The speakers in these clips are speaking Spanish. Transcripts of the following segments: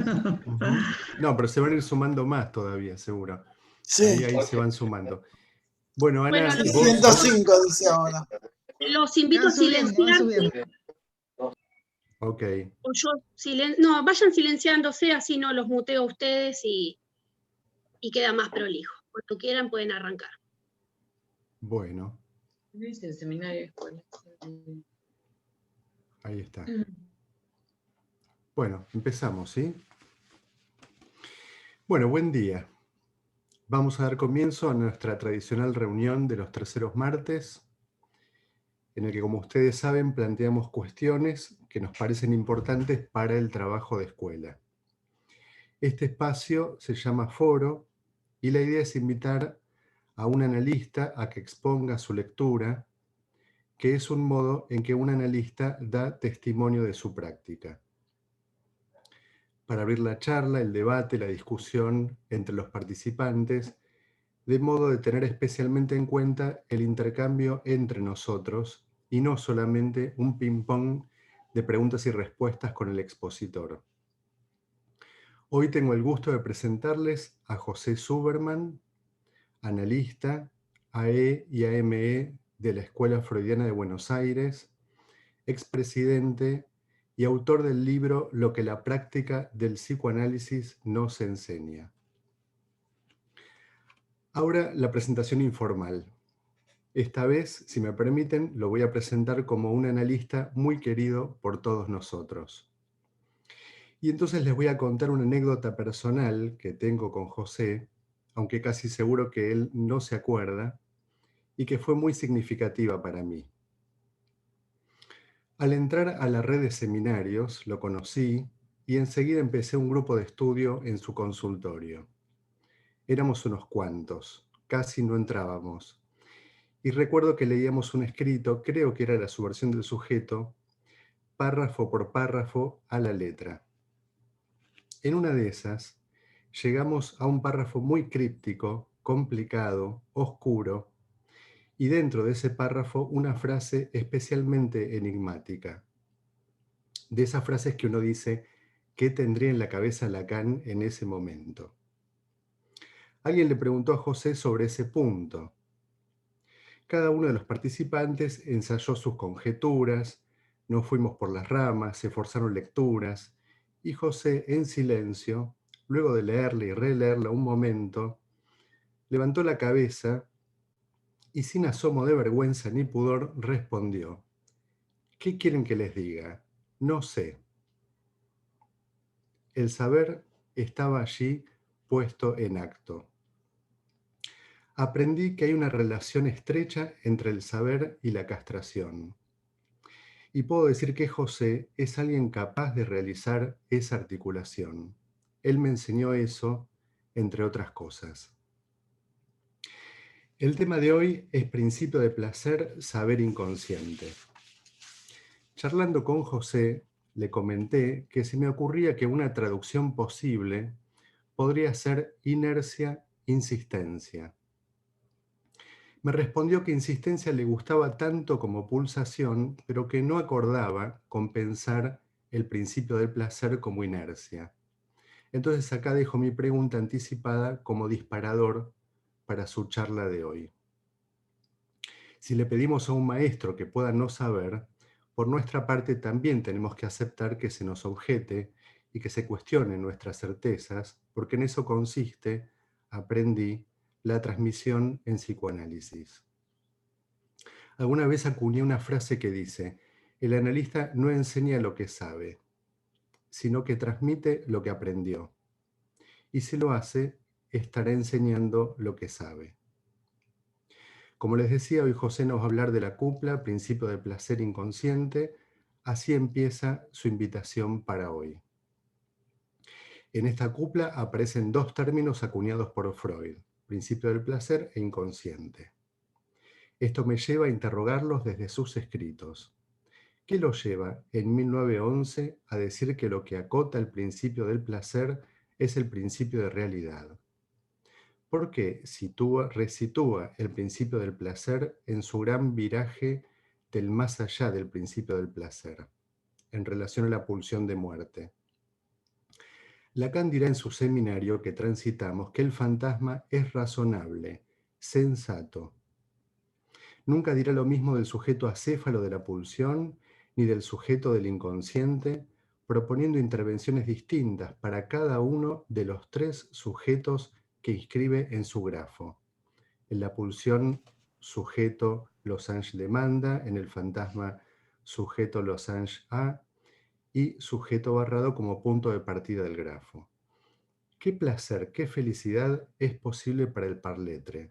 Ujú. No, pero se van a ir sumando más todavía, seguro. Sí. Ahí se van sumando. Bueno, Ana, Sí, vos... 105 dice ahora. Los invito Va a subiendo, va silenciar. subiendo. Ok. O yo no, vayan silenciándose, así no los muteo a ustedes y queda más prolijo. Cuando quieran pueden arrancar. Bueno, Dice el seminario de escuela. ahí está. Bueno, empezamos, ¿sí? Bueno, buen día. Vamos a dar comienzo a nuestra tradicional reunión de los terceros martes, en el que, como ustedes saben, planteamos cuestiones que nos parecen importantes para el trabajo de escuela. Este espacio se llama Foro y la idea es invitar a un analista a que exponga su lectura, que es un modo en que un analista da testimonio de su práctica. Para abrir la charla, el debate, la discusión entre los participantes, de modo de tener especialmente en cuenta el intercambio entre nosotros y no solamente un ping-pong de preguntas y respuestas con el expositor. Hoy tengo el gusto de presentarles a José Suberman, analista, AE y AME de la Escuela Freudiana de Buenos Aires, expresidente y autor del libro Lo que la práctica del psicoanálisis nos enseña. Ahora la presentación informal. Esta vez, si me permiten, lo voy a presentar como un analista muy querido por todos nosotros. Y entonces les voy a contar una anécdota personal que tengo con José, aunque casi seguro que él no se acuerda, y que fue muy significativa para mí. Al entrar a la red de seminarios, lo conocí y enseguida empecé un grupo de estudio en su consultorio. Éramos unos cuantos, casi no entrábamos. Y recuerdo que leíamos un escrito, creo que era la subversión del sujeto, párrafo por párrafo a la letra. En una de esas, llegamos a un párrafo muy críptico, complicado, oscuro, y dentro de ese párrafo una frase especialmente enigmática. De esas frases que uno dice, ¿qué tendría en la cabeza Lacan en ese momento? Alguien le preguntó a José sobre ese punto. Cada uno de los participantes ensayó sus conjeturas, nos fuimos por las ramas, se forzaron lecturas, y José, en silencio, luego de leerla y releerla un momento, levantó la cabeza y sin asomo de vergüenza ni pudor respondió: ¿qué quieren que les diga? No sé. El saber estaba allí puesto en acto. Aprendí que hay una relación estrecha entre el saber y la castración. Y puedo decir que José es alguien capaz de realizar esa articulación. Él me enseñó eso, entre otras cosas. El tema de hoy es principio de placer, saber inconsciente. Charlando con José, le comenté que se me ocurría que una traducción posible podría ser inercia, insistencia. Me respondió que insistencia le gustaba tanto como pulsación, pero que no acordaba con pensar el principio del placer como inercia. Entonces acá dejo mi pregunta anticipada como disparador para su charla de hoy. Si le pedimos a un maestro que pueda no saber, por nuestra parte también tenemos que aceptar que se nos objete y que se cuestionen nuestras certezas, porque en eso consiste, aprendí, la transmisión en psicoanálisis. Alguna vez acuñé una frase que dice: el analista no enseña lo que sabe, sino que transmite lo que aprendió. Y si lo hace, estará enseñando lo que sabe. Como les decía, hoy José nos va a hablar de la cupla, principio del placer inconsciente. Así empieza su invitación para hoy. En esta cupla aparecen dos términos acuñados por Freud: principio del placer e inconsciente. Esto me lleva a interrogarlos desde sus escritos. ¿Qué lo lleva en 1911 a decir que lo que acota el principio del placer es el principio de realidad? ¿Por qué resitúa el principio del placer en su gran viraje del más allá del principio del placer, en relación a la pulsión de muerte? Lacan dirá en su seminario que transitamos que el fantasma es razonable, sensato. Nunca dirá lo mismo del sujeto acéfalo de la pulsión ni del sujeto del inconsciente, proponiendo intervenciones distintas para cada uno de los 3 sujetos que inscribe en su grafo. En la pulsión, sujeto losange demanda, en el fantasma, sujeto losange A y sujeto barrado como punto de partida del grafo. ¿Qué placer, qué felicidad es posible para el parletre?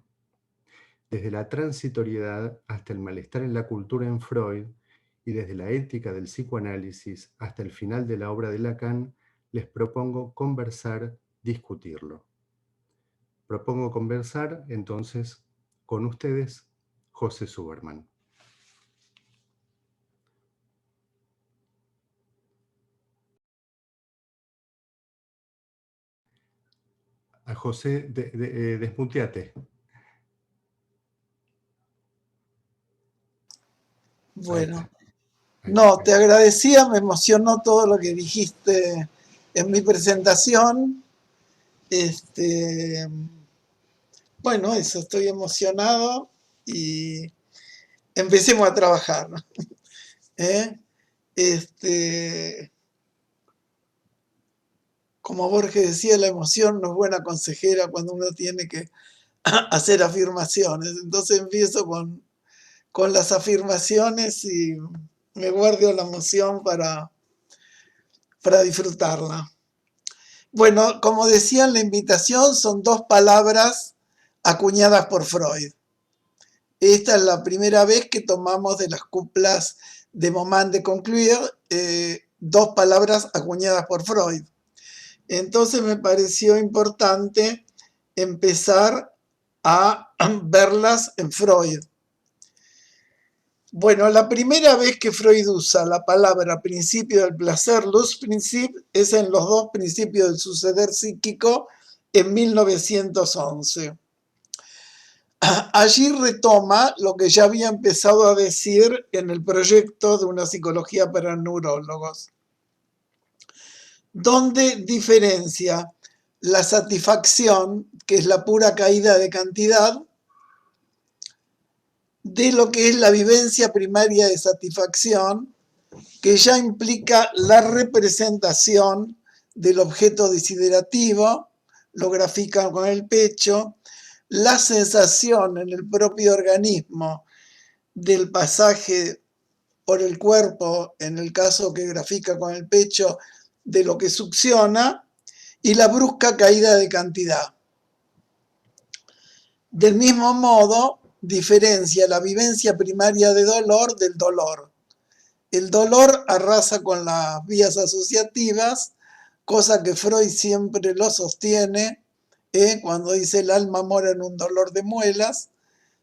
Desde la transitoriedad hasta el malestar en la cultura en Freud y desde la ética del psicoanálisis hasta el final de la obra de Lacan, les propongo conversar, discutirlo. Propongo conversar, entonces, con ustedes, José Suberman. A José, desmuteate. Bueno, no, te agradecía, me emocionó todo lo que dijiste en mi presentación. Bueno, eso, estoy emocionado y empecemos a trabajar. ¿Eh? Como Borges decía, la emoción no es buena consejera cuando uno tiene que hacer afirmaciones. Entonces empiezo con las afirmaciones y me guardo la emoción para disfrutarla. Bueno, como decía en la invitación, son 2 palabras acuñadas por Freud. Esta es la primera vez que tomamos de las cuplas de Moment de Conclure 2 palabras acuñadas por Freud. Entonces me pareció importante empezar a verlas en Freud. Bueno, la primera vez que Freud usa la palabra principio del placer, Lustprinzip, es en los 2 principios del suceder psíquico en 1911. Allí retoma lo que ya había empezado a decir en el proyecto de una psicología para neurólogos, donde diferencia la satisfacción, que es la pura caída de cantidad, de lo que es la vivencia primaria de satisfacción, que ya implica la representación del objeto desiderativo, lo grafican con el pecho, la sensación en el propio organismo del pasaje por el cuerpo, en el caso que grafica con el pecho, de lo que succiona, y la brusca caída de cantidad. Del mismo modo, diferencia la vivencia primaria de dolor del dolor. El dolor arrasa con las vías asociativas, cosa que Freud siempre lo sostiene, cuando dice el alma mora en un dolor de muelas.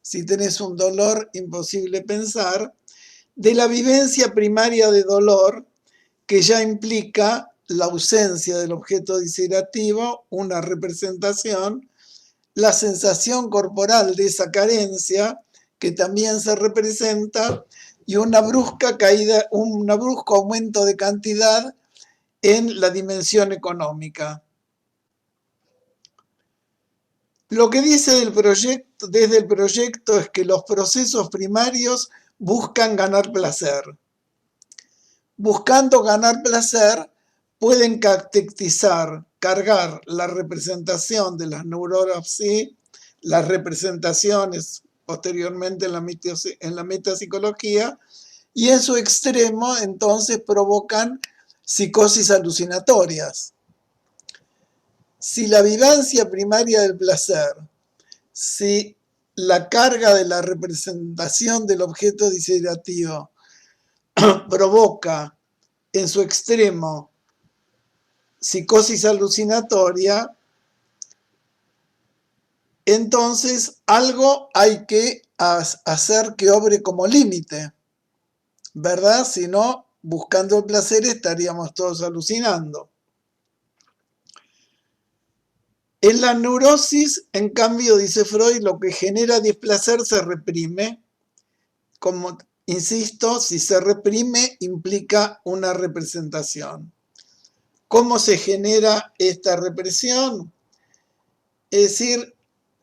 Si tenés un dolor, imposible pensar. De la vivencia primaria de dolor, que ya implica la ausencia del objeto desiderativo, una representación, la sensación corporal de esa carencia, que también se representa, y una brusca caída, un brusco aumento de cantidad en la dimensión económica. Lo que dice desde el proyecto es que los procesos primarios buscan ganar placer. Buscando ganar placer, pueden cargar la representación de las neuropsias, las representaciones posteriormente en la metapsicología, y en su extremo entonces provocan psicosis alucinatorias. Si la vivencia primaria del placer, si la carga de la representación del objeto desiderativo provoca en su extremo psicosis alucinatoria, entonces algo hay que hacer que obre como límite, ¿verdad? Si no, buscando el placer estaríamos todos alucinando. En la neurosis, en cambio, dice Freud, lo que genera displacer se reprime. Como insisto, si se reprime, implica una representación. ¿Cómo se genera esta represión? Es decir,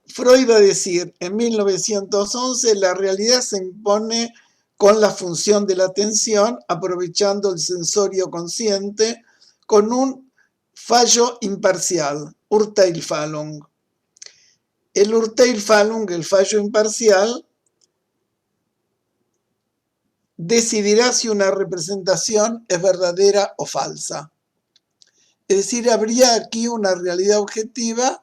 Freud va a decir en 1911, la realidad se impone con la función de la atención, aprovechando el sensorio consciente, con un fallo imparcial, Urteilfallung. El Urteilfallung, el fallo imparcial, decidirá si una representación es verdadera o falsa. Es decir, habría aquí una realidad objetiva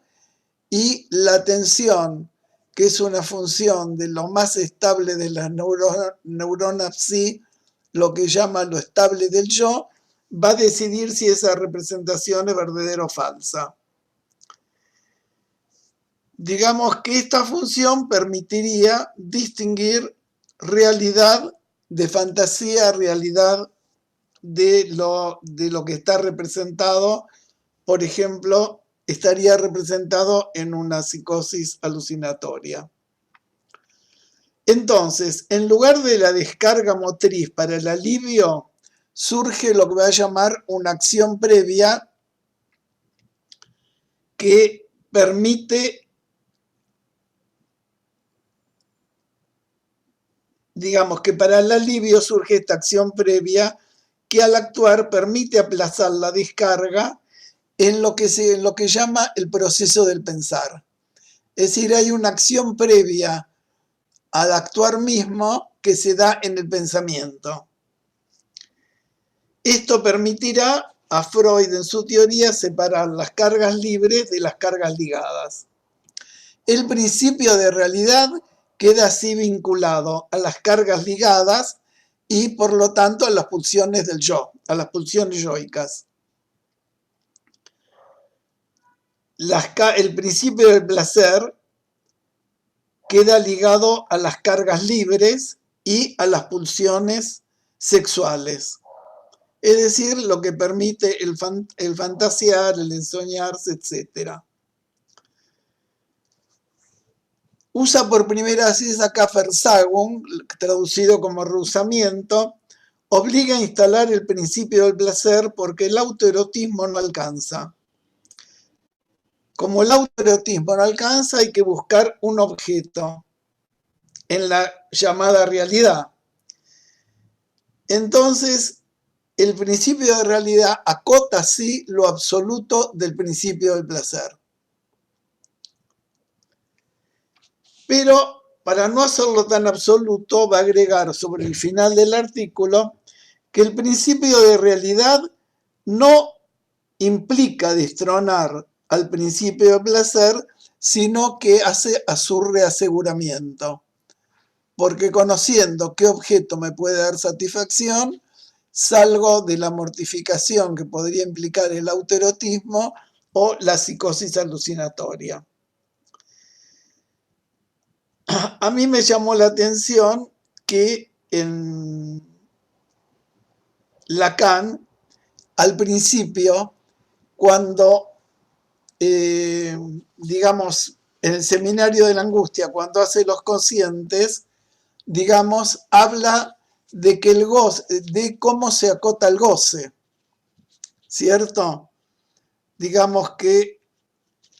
y la atención, que es una función de lo más estable de las neuronas psi, lo que llama lo estable del yo, va a decidir si esa representación es verdadera o falsa. Digamos que esta función permitiría distinguir realidad de fantasía, realidad de lo que está representado. Por ejemplo, estaría representado en una psicosis alucinatoria. Entonces, en lugar de la descarga motriz para el alivio, surge lo que va a llamar una acción previa que permite, digamos que para el alivio surge esta acción previa que al actuar permite aplazar la descarga en lo que llama el proceso del pensar. Es decir, hay una acción previa al actuar mismo que se da en el pensamiento. Esto permitirá a Freud en su teoría separar las cargas libres de las cargas ligadas. El principio de realidad queda así vinculado a las cargas ligadas y por lo tanto a las pulsiones del yo, a las pulsiones yoicas. El principio del placer queda ligado a las cargas libres y a las pulsiones sexuales. Es decir, lo que permite el fantasear, el ensoñarse, etc. Usa por primera vez acá Versagung, traducido como rehusamiento, obliga a instalar el principio del placer porque el autoerotismo no alcanza. Como el autoerotismo no alcanza, hay que buscar un objeto en la llamada realidad. Entonces, el principio de realidad acota así lo absoluto del principio del placer. Pero para no hacerlo tan absoluto, va a agregar sobre el final del artículo que el principio de realidad no implica destronar al principio de placer, sino que hace a su reaseguramiento. Porque conociendo qué objeto me puede dar satisfacción, salgo de la mortificación que podría implicar el autoerotismo o la psicosis alucinatoria. A mí me llamó la atención que en Lacan, al principio, cuando, digamos, en el seminario de la angustia, cuando hace los conscientes, digamos, habla de que el goce, de cómo se acota el goce, ¿cierto? Digamos que,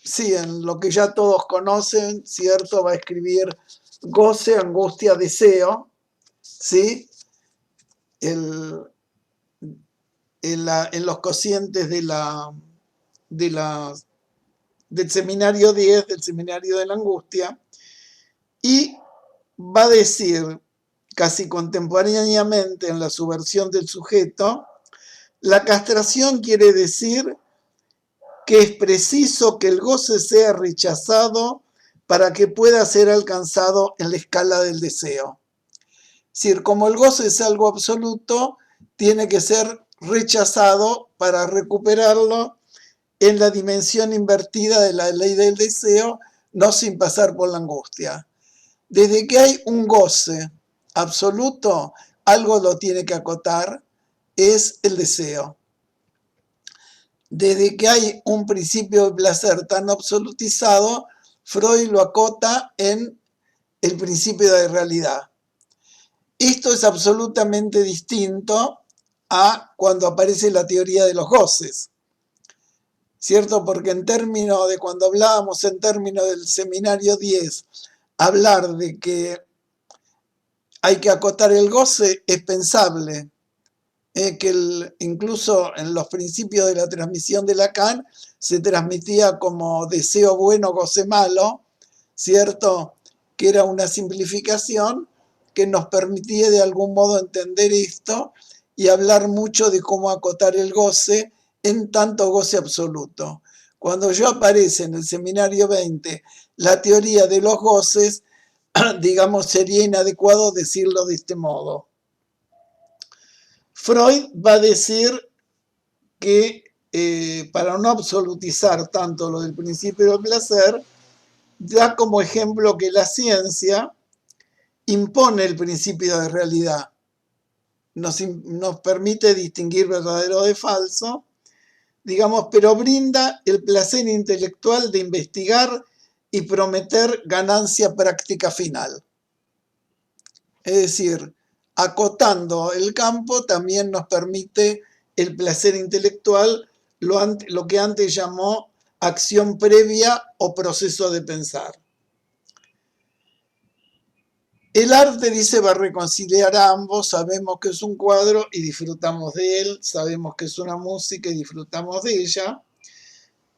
sí, en lo que ya todos conocen, ¿cierto? Va a escribir goce, angustia, deseo, ¿sí? En los cocientes del seminario 10, del seminario de la angustia, y va a decir casi contemporáneamente en la subversión del sujeto, la castración quiere decir que es preciso que el goce sea rechazado para que pueda ser alcanzado en la escala del deseo. Es decir, como el goce es algo absoluto, tiene que ser rechazado para recuperarlo en la dimensión invertida de la ley del deseo, no sin pasar por la angustia. Desde que hay un goce absoluto, algo lo tiene que acotar, es el deseo. Desde que hay un principio de placer tan absolutizado, Freud lo acota en el principio de realidad. Esto es absolutamente distinto a cuando aparece la teoría de los goces. ¿cierto? Porque en términos de cuando hablábamos en términos del seminario 10, hablar de que hay que acotar el goce es pensable, que incluso en los principios de la transmisión de Lacan se transmitía como deseo bueno, goce malo, ¿cierto? Que era una simplificación que nos permitía de algún modo entender esto y hablar mucho de cómo acotar el goce en tanto goce absoluto. Cuando yo aparece en el seminario 20 la teoría de los goces, digamos, sería inadecuado decirlo de este modo. Freud va a decir que para no absolutizar tanto lo del principio del placer, da como ejemplo que la ciencia impone el principio de realidad, nos permite distinguir verdadero de falso, digamos, pero brinda el placer intelectual de investigar y prometer ganancia práctica final. Es decir, acotando el campo también nos permite el placer intelectual, lo que antes llamó acción previa o proceso de pensar. El arte, dice, va a reconciliar a ambos. Sabemos que es un cuadro y disfrutamos de él, sabemos que es una música y disfrutamos de ella,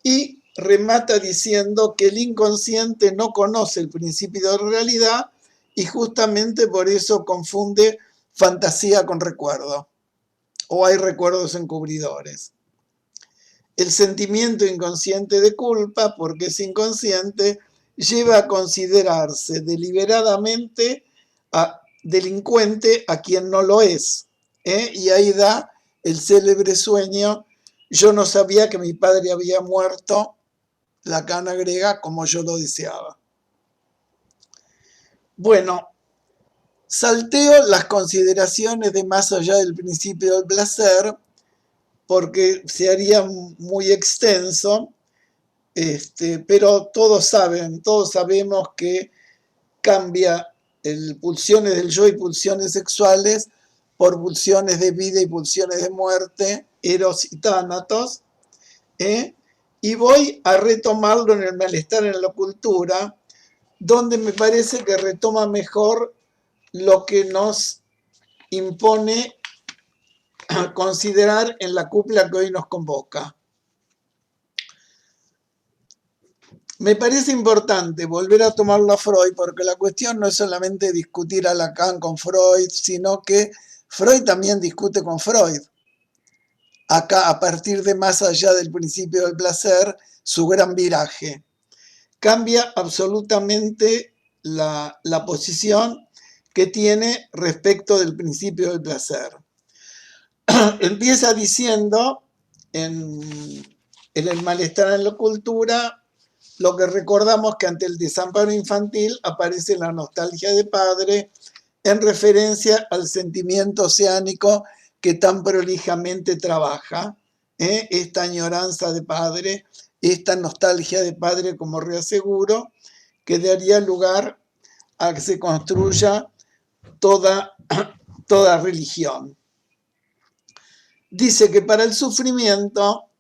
y remata diciendo que el inconsciente no conoce el principio de realidad y justamente por eso confunde fantasía con recuerdo, o hay recuerdos encubridores. El sentimiento inconsciente de culpa, porque es inconsciente, lleva a considerarse deliberadamente delincuente a quien no lo es. Y ahí da el célebre sueño: yo no sabía que mi padre había muerto, Lacan agrega, como yo lo deseaba. Bueno, salteo las consideraciones de más allá del principio del placer, porque se haría muy extenso, pero todos sabemos que cambia pulsiones del yo y pulsiones sexuales por pulsiones de vida y pulsiones de muerte, eros y tánatos, y voy a retomarlo en el malestar en la cultura, donde me parece que retoma mejor lo que nos impone a considerar en la cupla que hoy nos convoca. Me parece importante volver a tomarlo a Freud, porque la cuestión no es solamente discutir a Lacan con Freud, sino que Freud también discute con Freud. Acá, a partir de más allá del principio del placer, su gran viraje. Cambia absolutamente la posición que tiene respecto del principio del placer. Empieza diciendo en el malestar en la cultura, lo que recordamos que ante el desamparo infantil aparece la nostalgia de padre en referencia al sentimiento oceánico que tan prolijamente trabaja, esta añoranza de padre, esta nostalgia de padre como reaseguro, que daría lugar a que se construya toda religión. Dice que para el sufrimiento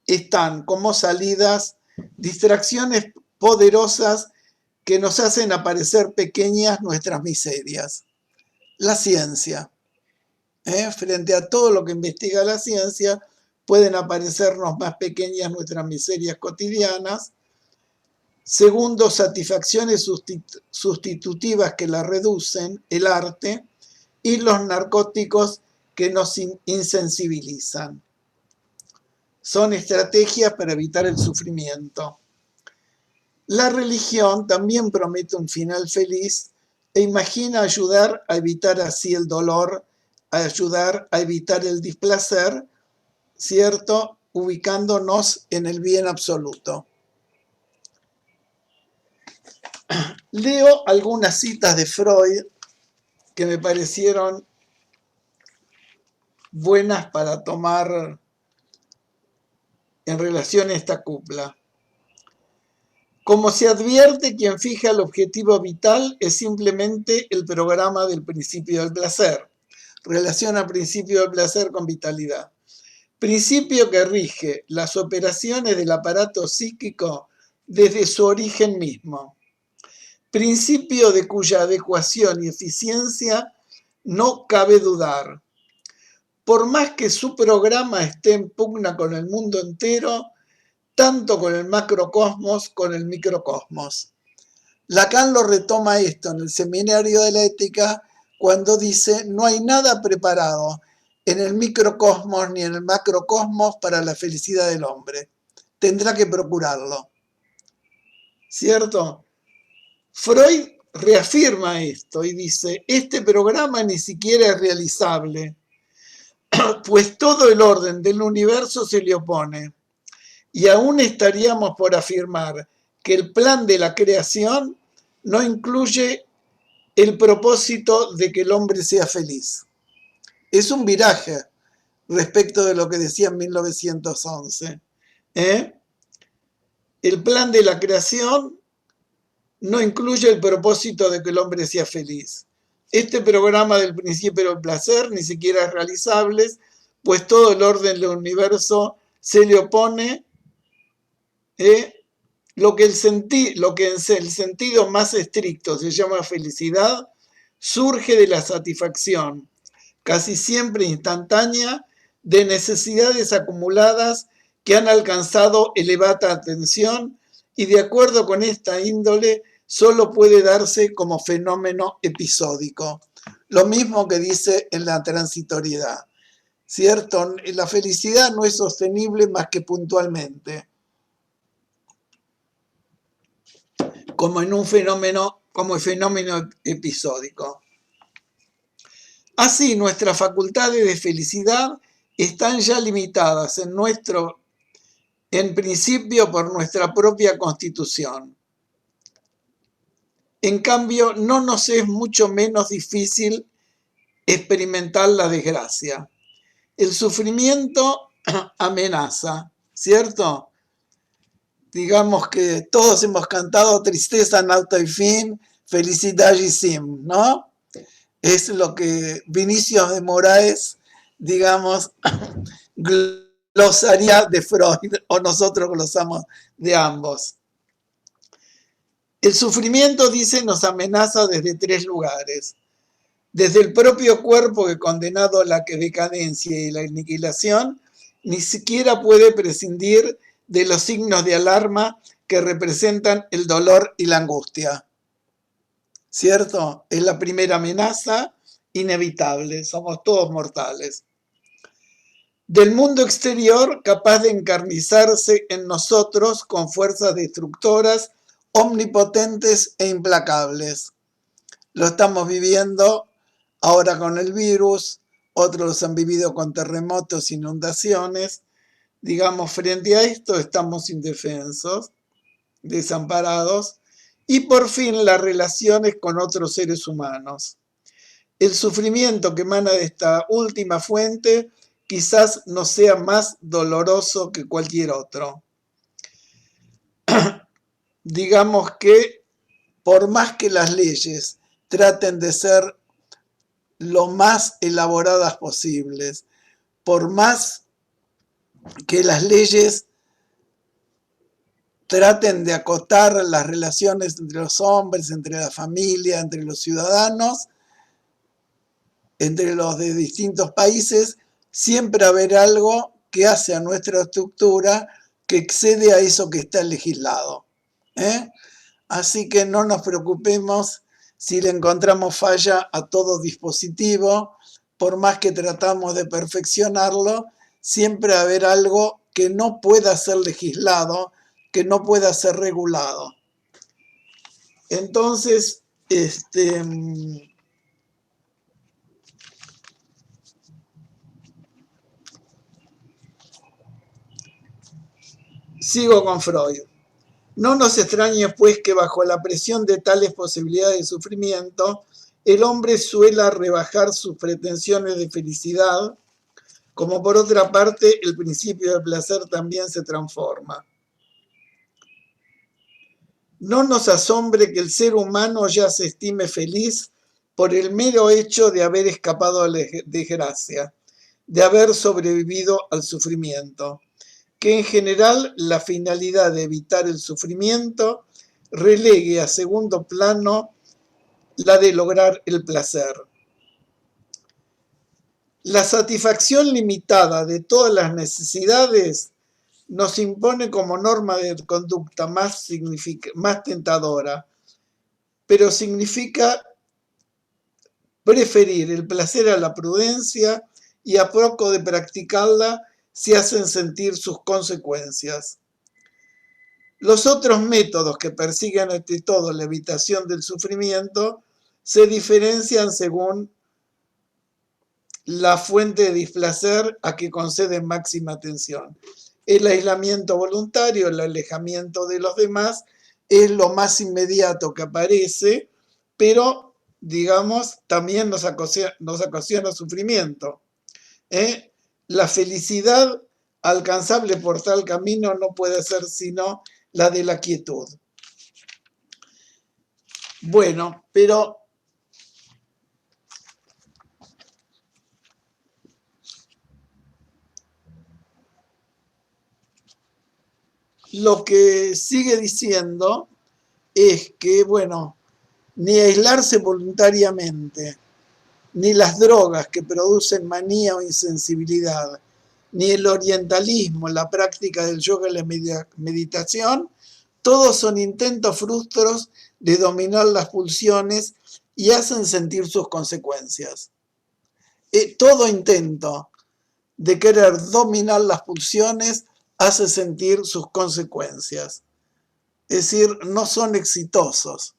están como salidas distracciones poderosas que nos hacen aparecer pequeñas nuestras miserias. La ciencia. Frente a todo lo que investiga la ciencia, pueden aparecernos más pequeñas nuestras miserias cotidianas. Segundo, satisfacciones sustitutivas que la reducen, el arte, y los narcóticos que nos insensibilizan. Son estrategias para evitar el sufrimiento. La religión también promete un final feliz e imagina ayudar a evitar así el dolor, a ayudar a evitar el displacer, ¿cierto? Ubicándonos en el bien absoluto. Leo algunas citas de Freud que me parecieron buenas para tomar en relación a esta cupla. Como se advierte, quien fija el objetivo vital es simplemente el programa del principio del placer. Relaciona principio del placer con vitalidad. principio que rige las operaciones del aparato psíquico desde su origen mismo, principio de cuya adecuación y eficiencia no cabe dudar. Por más que su programa esté en pugna con el mundo entero, tanto con el macrocosmos como con el microcosmos. Lacan lo retoma esto en el Seminario de la Ética cuando dice: no hay nada preparado en el microcosmos ni en el macrocosmos para la felicidad del hombre. Tendrá que procurarlo. ¿Cierto? Freud reafirma esto y dice: este programa ni siquiera es realizable, pues todo el orden del universo se le opone. Y aún estaríamos por afirmar que el plan de la creación no incluye el propósito de que el hombre sea feliz. Es un viraje respecto de lo que decía en 1911. El plan de la creación no incluye el propósito de que el hombre sea feliz. Este programa del principio del placer ni siquiera es realizable, pues todo el orden del universo se le opone. Lo que en el sentido más estricto se llama felicidad surge de la satisfacción, casi siempre instantánea, de necesidades acumuladas que han alcanzado elevada atención y de acuerdo con esta índole solo puede darse como fenómeno episódico. Lo mismo que dice en la transitoriedad, ¿cierto? La felicidad no es sostenible más que puntualmente, como en un fenómeno, como el fenómeno episódico. Así, nuestras facultades de felicidad están ya limitadas en principio por nuestra propia constitución. En cambio, no nos es mucho menos difícil experimentar la desgracia. El sufrimiento amenaza, ¿cierto? Digamos que todos hemos cantado tristeza, nauta y fin, felicidad y sim, ¿no? Es lo que Vinicius de Moraes, digamos, glosaría de Freud, o nosotros glosamos de ambos. El sufrimiento, dice, nos amenaza desde 3 lugares. Desde el propio cuerpo que, condenado a la decadencia y la aniquilación, ni siquiera puede prescindir de los signos de alarma que representan el dolor y la angustia. ¿Cierto? Es la primera amenaza inevitable, somos todos mortales. Del mundo exterior, capaz de encarnizarse en nosotros con fuerzas destructoras, omnipotentes e implacables. Lo estamos viviendo ahora con el virus, otros han vivido con terremotos, inundaciones. Digamos, frente a esto estamos indefensos, desamparados, y por fin las relaciones con otros seres humanos. El sufrimiento que emana de esta última fuente quizás no sea más doloroso que cualquier otro. Digamos que por más que las leyes traten de ser lo más elaboradas posibles, por más que las leyes traten de acotar las relaciones entre los hombres, entre la familia, entre los ciudadanos, entre los de distintos países, siempre haber algo que hace a nuestra estructura que excede a eso que está legislado. Así que no nos preocupemos si le encontramos falla a todo dispositivo, por más que tratamos de perfeccionarlo, siempre haber algo que no pueda ser legislado, que no pueda ser regulado. Entonces, sigo con Freud. No nos extrañe, pues, que bajo la presión de tales posibilidades de sufrimiento, el hombre suela rebajar sus pretensiones de felicidad, como por otra parte el principio del placer también se transforma. No nos asombre que el ser humano ya se estime feliz por el mero hecho de haber escapado a la desgracia. de haber sobrevivido al sufrimiento, que en general la finalidad de evitar el sufrimiento relegue a segundo plano la de lograr el placer. La satisfacción limitada de todas las necesidades nos impone como norma de conducta más tentadora, pero significa preferir el placer a la prudencia y a poco de practicarla se hacen sentir sus consecuencias. Los otros métodos que persiguen ante todo la evitación del sufrimiento se diferencian según la fuente de displacer a que conceden máxima atención. El aislamiento voluntario, el alejamiento de los demás, es lo más inmediato que aparece, pero, digamos, también nos ocasiona sufrimiento. La felicidad alcanzable por tal camino no puede ser sino la de la quietud. Bueno, pero lo que sigue diciendo es que, bueno, ni aislarse voluntariamente, ni las drogas que producen manía o insensibilidad, ni el orientalismo, la práctica del yoga y la meditación, todos son intentos frustros de dominar las pulsiones y hacen sentir sus consecuencias. Todo intento de querer dominar las pulsiones hace sentir sus consecuencias. Es decir, no son exitosos.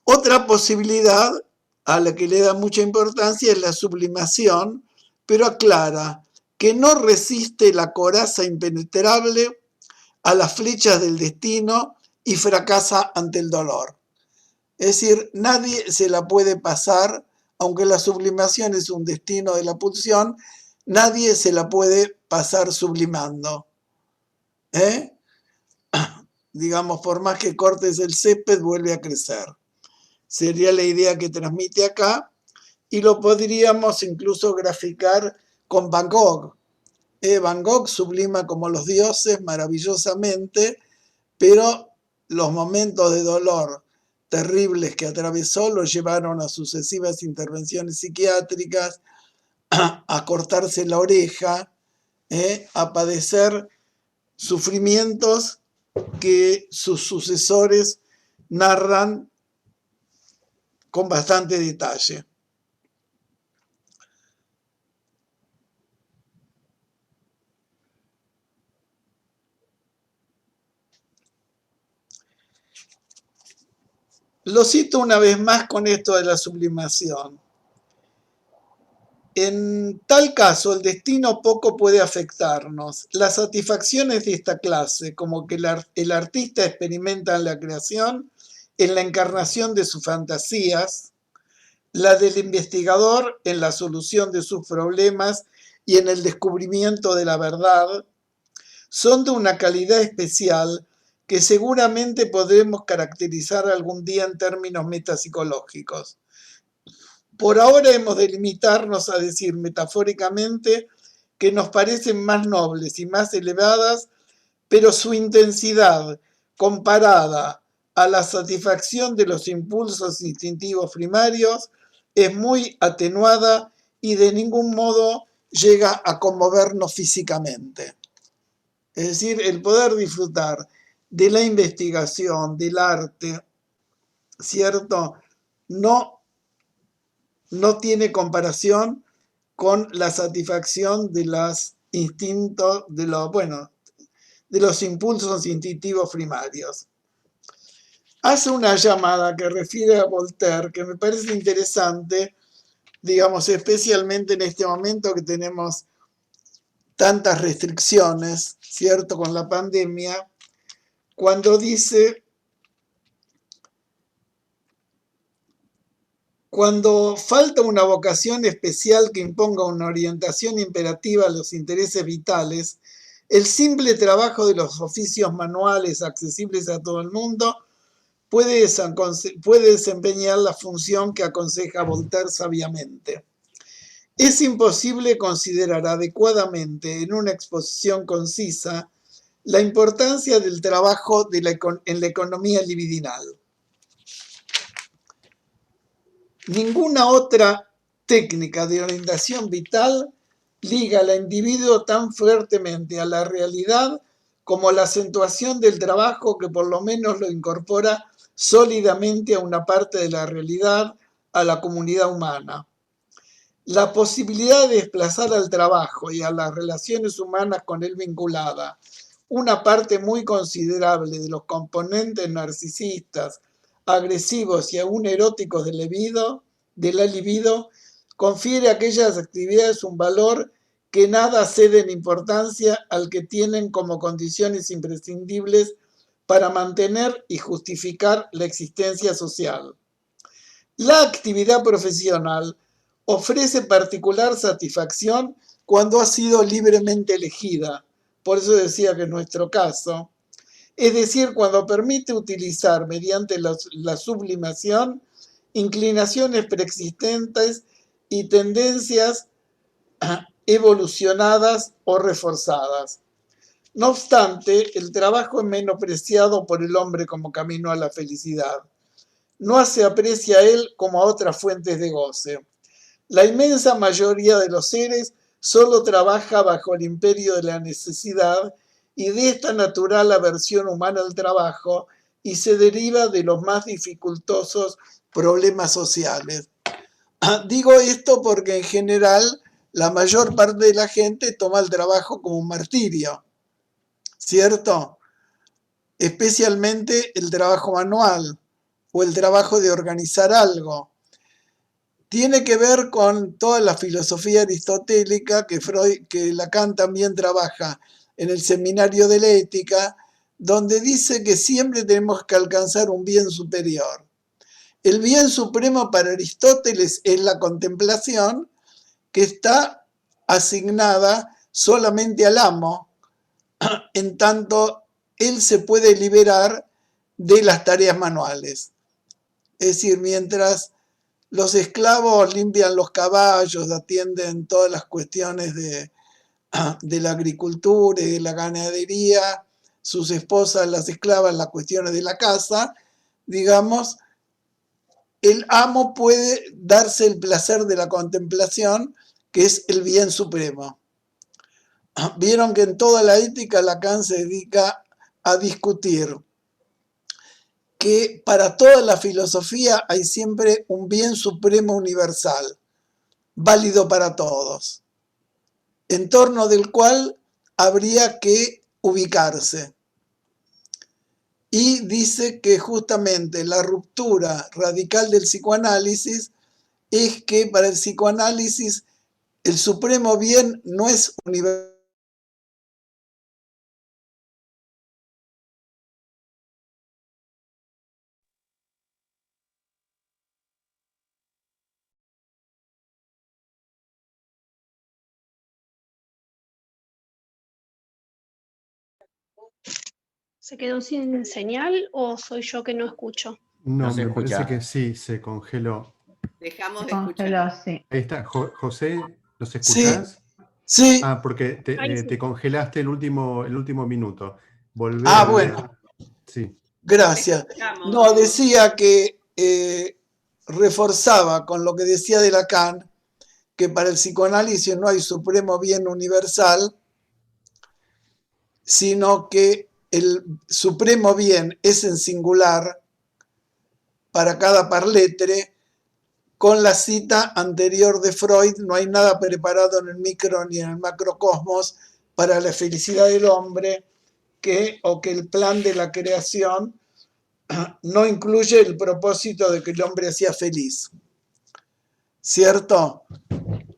Otra posibilidad a la que le da mucha importancia es la sublimación, pero aclara que no resiste la coraza impenetrable a las flechas del destino y fracasa ante el dolor. Es decir, nadie se la puede pasar, aunque la sublimación es un destino de la pulsión, nadie se la puede pasar sublimando. Digamos, por más que cortes el césped, vuelve a crecer. Sería la idea que transmite acá, y lo podríamos incluso graficar con Van Gogh. Van Gogh sublima como los dioses maravillosamente, pero los momentos de dolor terribles que atravesó lo llevaron a sucesivas intervenciones psiquiátricas, a cortarse la oreja, a padecer sufrimientos que sus sucesores narran con bastante detalle. Lo cito una vez más con esto de la sublimación. En tal caso, el destino poco puede afectarnos. Las satisfacciones de esta clase, como que el artista experimenta en la creación, en la encarnación de sus fantasías, la del investigador en la solución de sus problemas y en el descubrimiento de la verdad, son de una calidad especial que seguramente podremos caracterizar algún día en términos metapsicológicos. Por ahora hemos de limitarnos a decir metafóricamente que nos parecen más nobles y más elevadas, pero su intensidad comparada a la satisfacción de los impulsos instintivos primarios es muy atenuada y de ningún modo llega a conmovernos físicamente. Es decir, el poder disfrutar de la investigación, del arte, ¿cierto? No tiene comparación con la satisfacción de los instintos, de los impulsos instintivos primarios. Hace una llamada que refiere a Voltaire, que me parece interesante, digamos, especialmente en este momento que tenemos tantas restricciones, ¿cierto?, con la pandemia, cuando dice: cuando falta una vocación especial que imponga una orientación imperativa a los intereses vitales, el simple trabajo de los oficios manuales accesibles a todo el mundo puede desempeñar la función que aconseja Voltaire sabiamente. es imposible considerar adecuadamente en una exposición concisa la importancia del trabajo en la economía libidinal. Ninguna otra técnica de orientación vital liga al individuo tan fuertemente a la realidad como la acentuación del trabajo, que por lo menos lo incorpora sólidamente a una parte de la realidad, a la comunidad humana. La posibilidad de desplazar al trabajo y a las relaciones humanas con él vinculada una parte muy considerable de los componentes narcisistas, agresivos y aún eróticos de la libido, confiere a aquellas actividades un valor que nada cede en importancia al que tienen como condiciones imprescindibles para mantener y justificar la existencia social. La actividad profesional ofrece particular satisfacción cuando ha sido libremente elegida. Por eso decía que en nuestro caso, es decir, cuando permite utilizar mediante la sublimación inclinaciones preexistentes y tendencias evolucionadas o reforzadas. No obstante, el trabajo es menospreciado por el hombre como camino a la felicidad. No se aprecia a él como a otras fuentes de goce. La inmensa mayoría de los seres solo trabaja bajo el imperio de la necesidad y de esta natural aversión humana al trabajo, y se deriva de los más dificultosos problemas sociales. Digo esto porque en general la mayor parte de la gente toma el trabajo como un martirio, ¿cierto? Especialmente el trabajo manual o el trabajo de organizar algo. Tiene que ver con toda la filosofía aristotélica que Lacan también trabaja en el Seminario de la Ética, donde dice que siempre tenemos que alcanzar un bien superior. El bien supremo para Aristóteles es la contemplación, que está asignada solamente al amo, en tanto él se puede liberar de las tareas manuales. Es decir, mientras los esclavos limpian los caballos, atienden todas las cuestiones de la agricultura y de la ganadería, sus esposas, las esclavas, las cuestiones de la casa, digamos, el amo puede darse el placer de la contemplación, que es el bien supremo. Vieron que en toda la ética Lacan se dedica a discutir que para toda la filosofía hay siempre un bien supremo universal, válido para todos, en torno del cual habría que ubicarse. Y dice que justamente la ruptura radical del psicoanálisis es que para el psicoanálisis el supremo bien no es universal. ¿Se quedó sin señal o soy yo que no escucho? No, No se me parece escucha. que sí, se congeló. Dejamos de Se congeló, escuchar. sí. Ahí está, José, ¿nos Sí, escuchás? sí. Ah, porque Ahí sí. te congelaste el último minuto. Volvé Ah, al- bueno, Sí. gracias. Escuchamos. No, decía que reforzaba con lo que decía de Lacan, que para el psicoanálisis no hay supremo bien universal, sino que el supremo bien es en singular para cada parletre. Con la cita anterior de Freud, no hay nada preparado en el micro ni en el macrocosmos para la felicidad del hombre, que el plan de la creación no incluye el propósito de que el hombre sea feliz. ¿Cierto?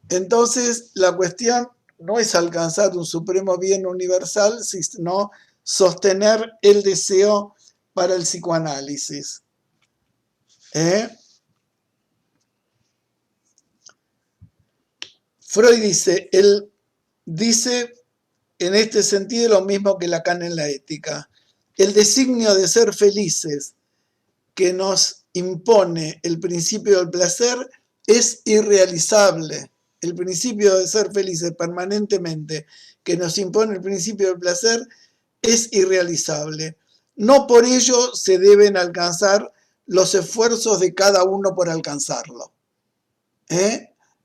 Entonces, la cuestión no es alcanzar un supremo bien universal, sino sostener el deseo para el psicoanálisis. Freud él dice en este sentido lo mismo que Lacan en la ética. El designio de ser felices que nos impone el principio del placer es irrealizable, el principio de ser felices permanentemente que nos impone el principio del placer es irrealizable. No por ello se deben alcanzar los esfuerzos de cada uno por alcanzarlo.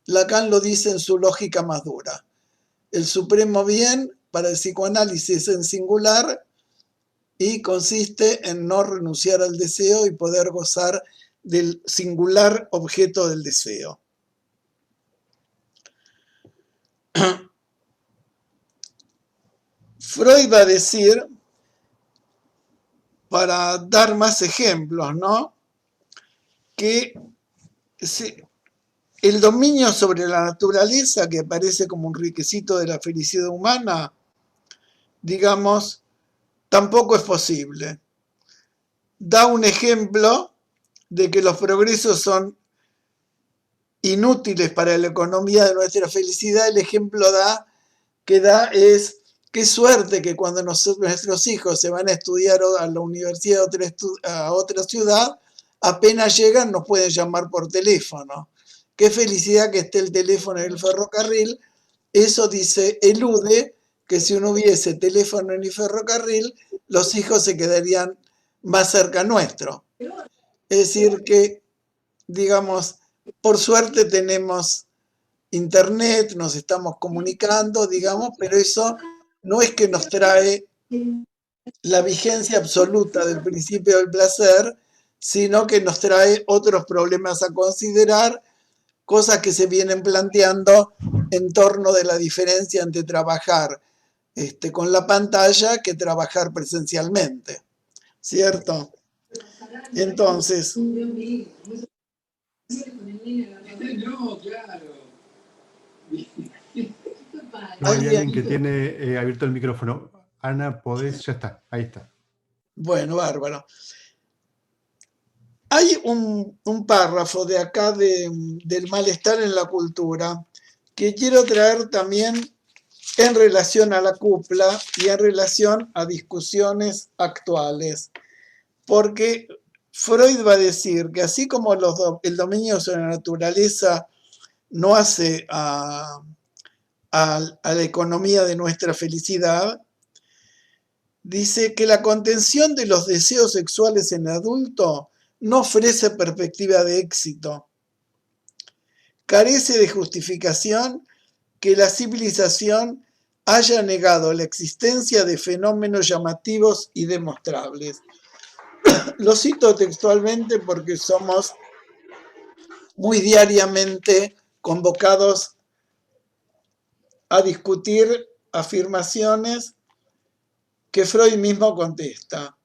Lacan lo dice en su lógica más dura. El supremo bien para el psicoanálisis en singular y consiste en no renunciar al deseo y poder gozar del singular objeto del deseo. Freud va a decir, para dar más ejemplos, ¿no?, que el dominio sobre la naturaleza, que aparece como un requisito de la felicidad humana, digamos, tampoco es posible. Da un ejemplo de que los progresos son inútiles para la economía de nuestra felicidad. El ejemplo que da es qué suerte que cuando nuestros hijos se van a estudiar a la universidad a otra ciudad, apenas llegan nos pueden llamar por teléfono. Qué felicidad que esté el teléfono en el ferrocarril. Eso dice, elude que si no hubiese teléfono ni ferrocarril, los hijos se quedarían más cerca nuestro. Es decir que, digamos, por suerte tenemos internet, nos estamos comunicando, digamos, pero eso no es que nos trae la vigencia absoluta del principio del placer, sino que nos trae otros problemas a considerar, cosas que se vienen planteando en torno de la diferencia entre trabajar con la pantalla que trabajar presencialmente, ¿cierto? Entonces, hay alguien que tiene abierto el micrófono. Ana, podés, ya está, ahí está. Bueno, bárbaro. Hay un párrafo de acá del malestar en la cultura que quiero traer también en relación a la cupla y en relación a discusiones actuales. Porque Freud va a decir que así como el dominio sobre la naturaleza no hace a la economía de nuestra felicidad, dice que la contención de los deseos sexuales en adulto no ofrece perspectiva de éxito. Carece de justificación que la civilización haya negado la existencia de fenómenos llamativos y demostrables. Lo cito textualmente porque somos muy diariamente convocados a discutir afirmaciones que Freud mismo contesta.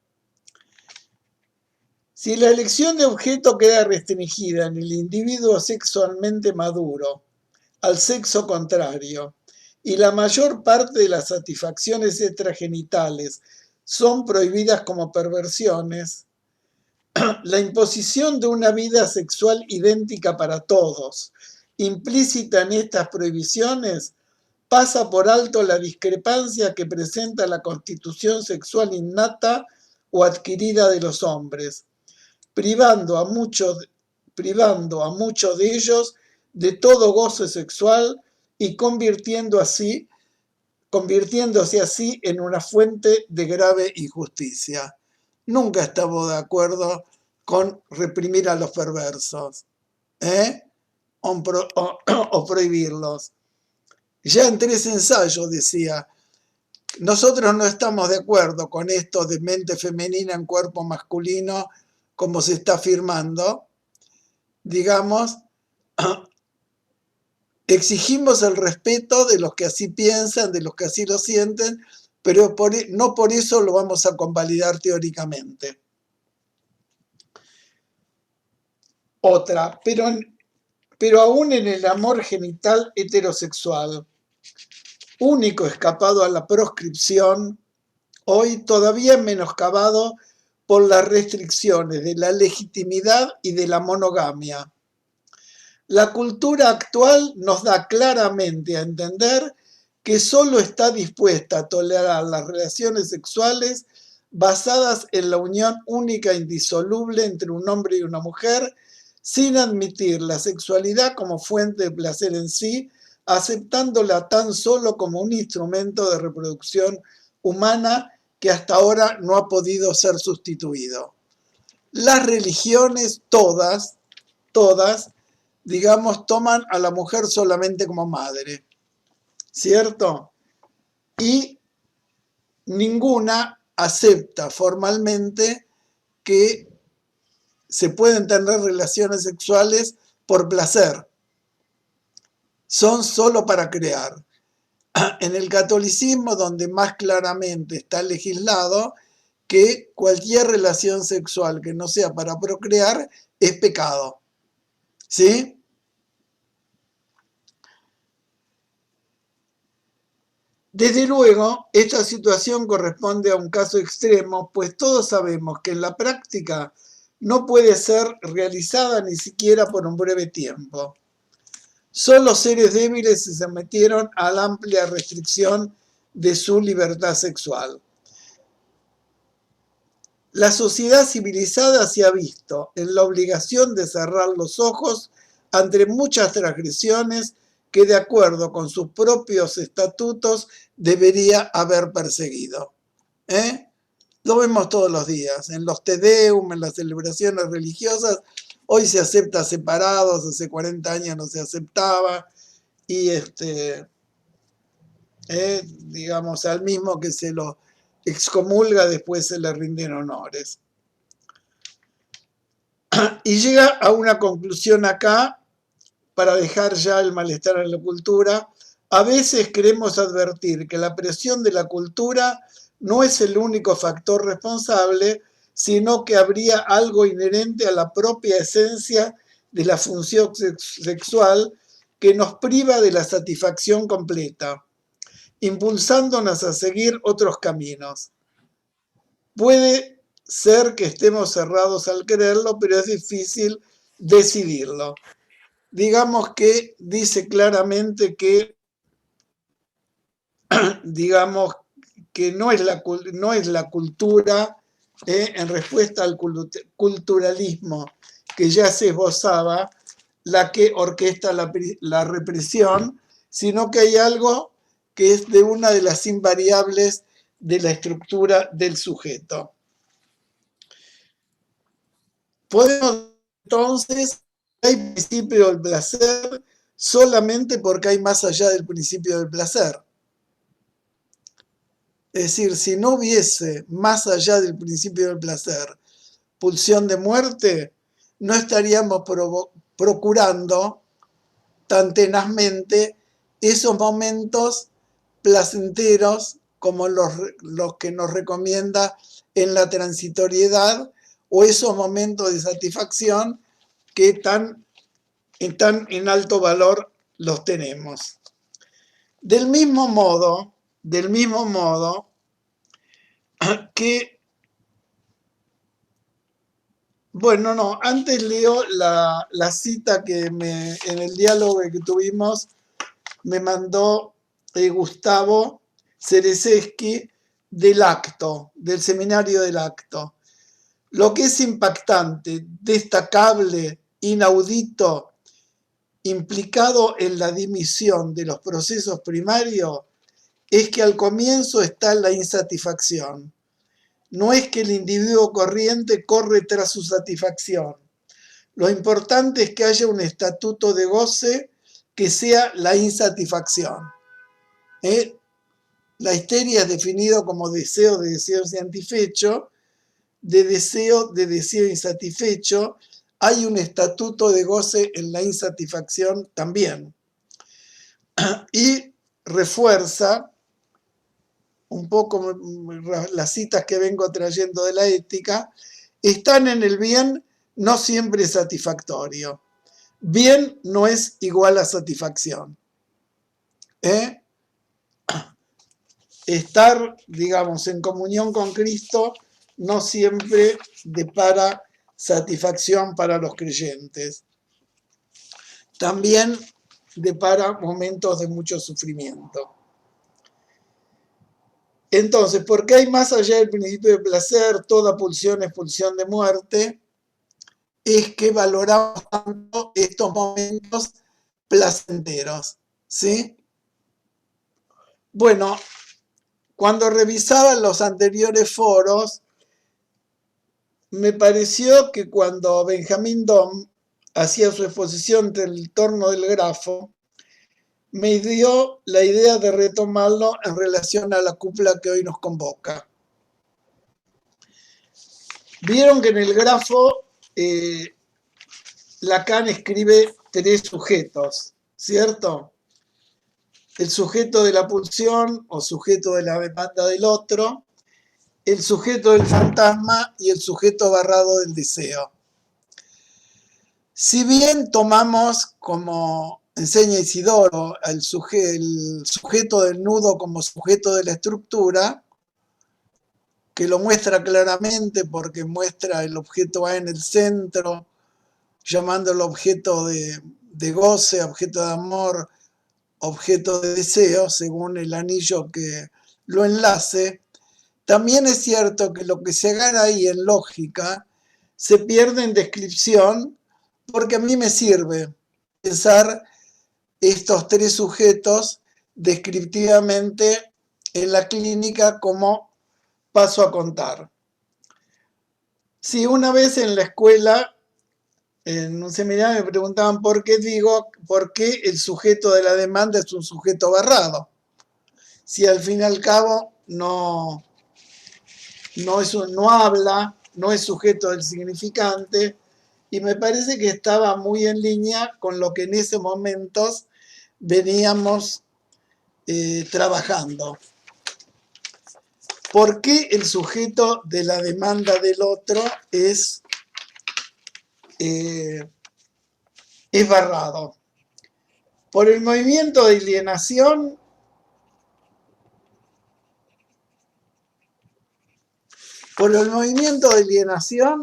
Si la elección de objeto queda restringida en el individuo sexualmente maduro al sexo contrario y la mayor parte de las satisfacciones extragenitales son prohibidas como perversiones, la imposición de una vida sexual idéntica para todos, implícita en estas prohibiciones, pasa por alto la discrepancia que presenta la constitución sexual innata o adquirida de los hombres, privando a muchos de ellos de todo goce sexual y convirtiéndose así en una fuente de grave injusticia. Nunca estamos de acuerdo con reprimir a los perversos, o prohibirlos. Ya en 3 ensayos decía, nosotros no estamos de acuerdo con esto de mente femenina en cuerpo masculino, como se está afirmando, digamos, exigimos el respeto de los que así piensan, de los que así lo sienten, pero no por eso lo vamos a convalidar teóricamente. Otra, pero aún en el amor genital heterosexual, único escapado a la proscripción, hoy todavía menoscabado por las restricciones de la legitimidad y de la monogamia. La cultura actual nos da claramente a entender que solo está dispuesta a tolerar las relaciones sexuales basadas en la unión única e indisoluble entre un hombre y una mujer, sin admitir la sexualidad como fuente de placer en sí, aceptándola tan solo como un instrumento de reproducción humana que hasta ahora no ha podido ser sustituido. Las religiones, todas, digamos, toman a la mujer solamente como madre, ¿cierto? Y ninguna acepta formalmente que se pueden tener relaciones sexuales por placer. Son solo para crear. En el catolicismo, donde más claramente está legislado que cualquier relación sexual que no sea para procrear es pecado. ¿Sí? Desde luego, esta situación corresponde a un caso extremo, pues todos sabemos que en la práctica no puede ser realizada ni siquiera por un breve tiempo. Solo seres débiles se sometieron a la amplia restricción de su libertad sexual. La sociedad civilizada se ha visto en la obligación de cerrar los ojos ante muchas transgresiones que, de acuerdo con sus propios estatutos, debería haber perseguido. Lo vemos todos los días, en los Te Deum, en las celebraciones religiosas. Hoy se acepta separados, hace 40 años no se aceptaba, y digamos, al mismo que se lo excomulga, después se le rinden honores. Y llega a una conclusión acá, para dejar ya el malestar en la cultura. A veces queremos advertir que la presión de la cultura no es el único factor responsable, sino que habría algo inherente a la propia esencia de la función sexual que nos priva de la satisfacción completa, impulsándonos a seguir otros caminos. Puede ser que estemos cerrados al quererlo, pero es difícil decidirlo. Digamos que dice claramente que, digamos, que no es la cultura, en respuesta al culturalismo que ya se esbozaba, la que orquesta la represión, sino que hay algo que es de una de las invariables de la estructura del sujeto. Podemos entonces, hay principio del placer solamente porque hay más allá del principio del placer. Es decir, si no hubiese más allá del principio del placer pulsión de muerte, no estaríamos procurando tan tenazmente esos momentos placenteros como los que nos recomienda en la transitoriedad, o esos momentos de satisfacción que tan en alto valor los tenemos. Del mismo modo que, bueno, no, antes leo la cita que en el diálogo que tuvimos me mandó Gustavo Cereseski del acto, del seminario del acto. Lo que es impactante, destacable, inaudito, implicado en la dimisión de los procesos primarios, es que al comienzo está la insatisfacción. No es que el individuo corriente corre tras su satisfacción. Lo importante es que haya un estatuto de goce que sea la insatisfacción. La histeria es definido como deseo de deseo insatisfecho, de deseo insatisfecho. Hay un estatuto de goce en la insatisfacción también. Y refuerza un poco las citas que vengo trayendo de la ética. Están en el bien no siempre es satisfactorio. Bien no es igual a satisfacción. Estar, digamos, en comunión con Cristo no siempre depara satisfacción para los creyentes. También depara momentos de mucho sufrimiento. Entonces, ¿por qué hay más allá del principio de placer? Toda pulsión es pulsión de muerte. Es que valoramos tanto estos momentos placenteros. ¿sí? Bueno, cuando revisaba los anteriores foros, me pareció que cuando Benjamín Dom hacía su exposición del torno del grafo, me dio la idea de retomarlo en relación a la cupla que hoy nos convoca. Vieron que en el grafo Lacan escribe 3 sujetos, ¿cierto? El sujeto de la pulsión o sujeto de la demanda del otro, el sujeto del fantasma y el sujeto barrado del deseo. Si bien tomamos, como enseña Isidoro, el sujeto del nudo como sujeto de la estructura, que lo muestra claramente porque muestra el objeto A en el centro, llamándolo objeto de goce, objeto de amor, objeto de deseo, según el anillo que lo enlace. También es cierto que lo que se gana ahí en lógica se pierde en descripción, porque a mí me sirve pensar estos 3 sujetos descriptivamente en la clínica como paso a contar. Si una vez en la escuela, en un seminario, me preguntaban por qué el sujeto de la demanda es un sujeto barrado, si al fin y al cabo no habla, no es sujeto del significante, y me parece que estaba muy en línea con lo que en ese momento veníamos trabajando. ¿Por qué el sujeto de la demanda del otro es barrado? Por el movimiento de alienación,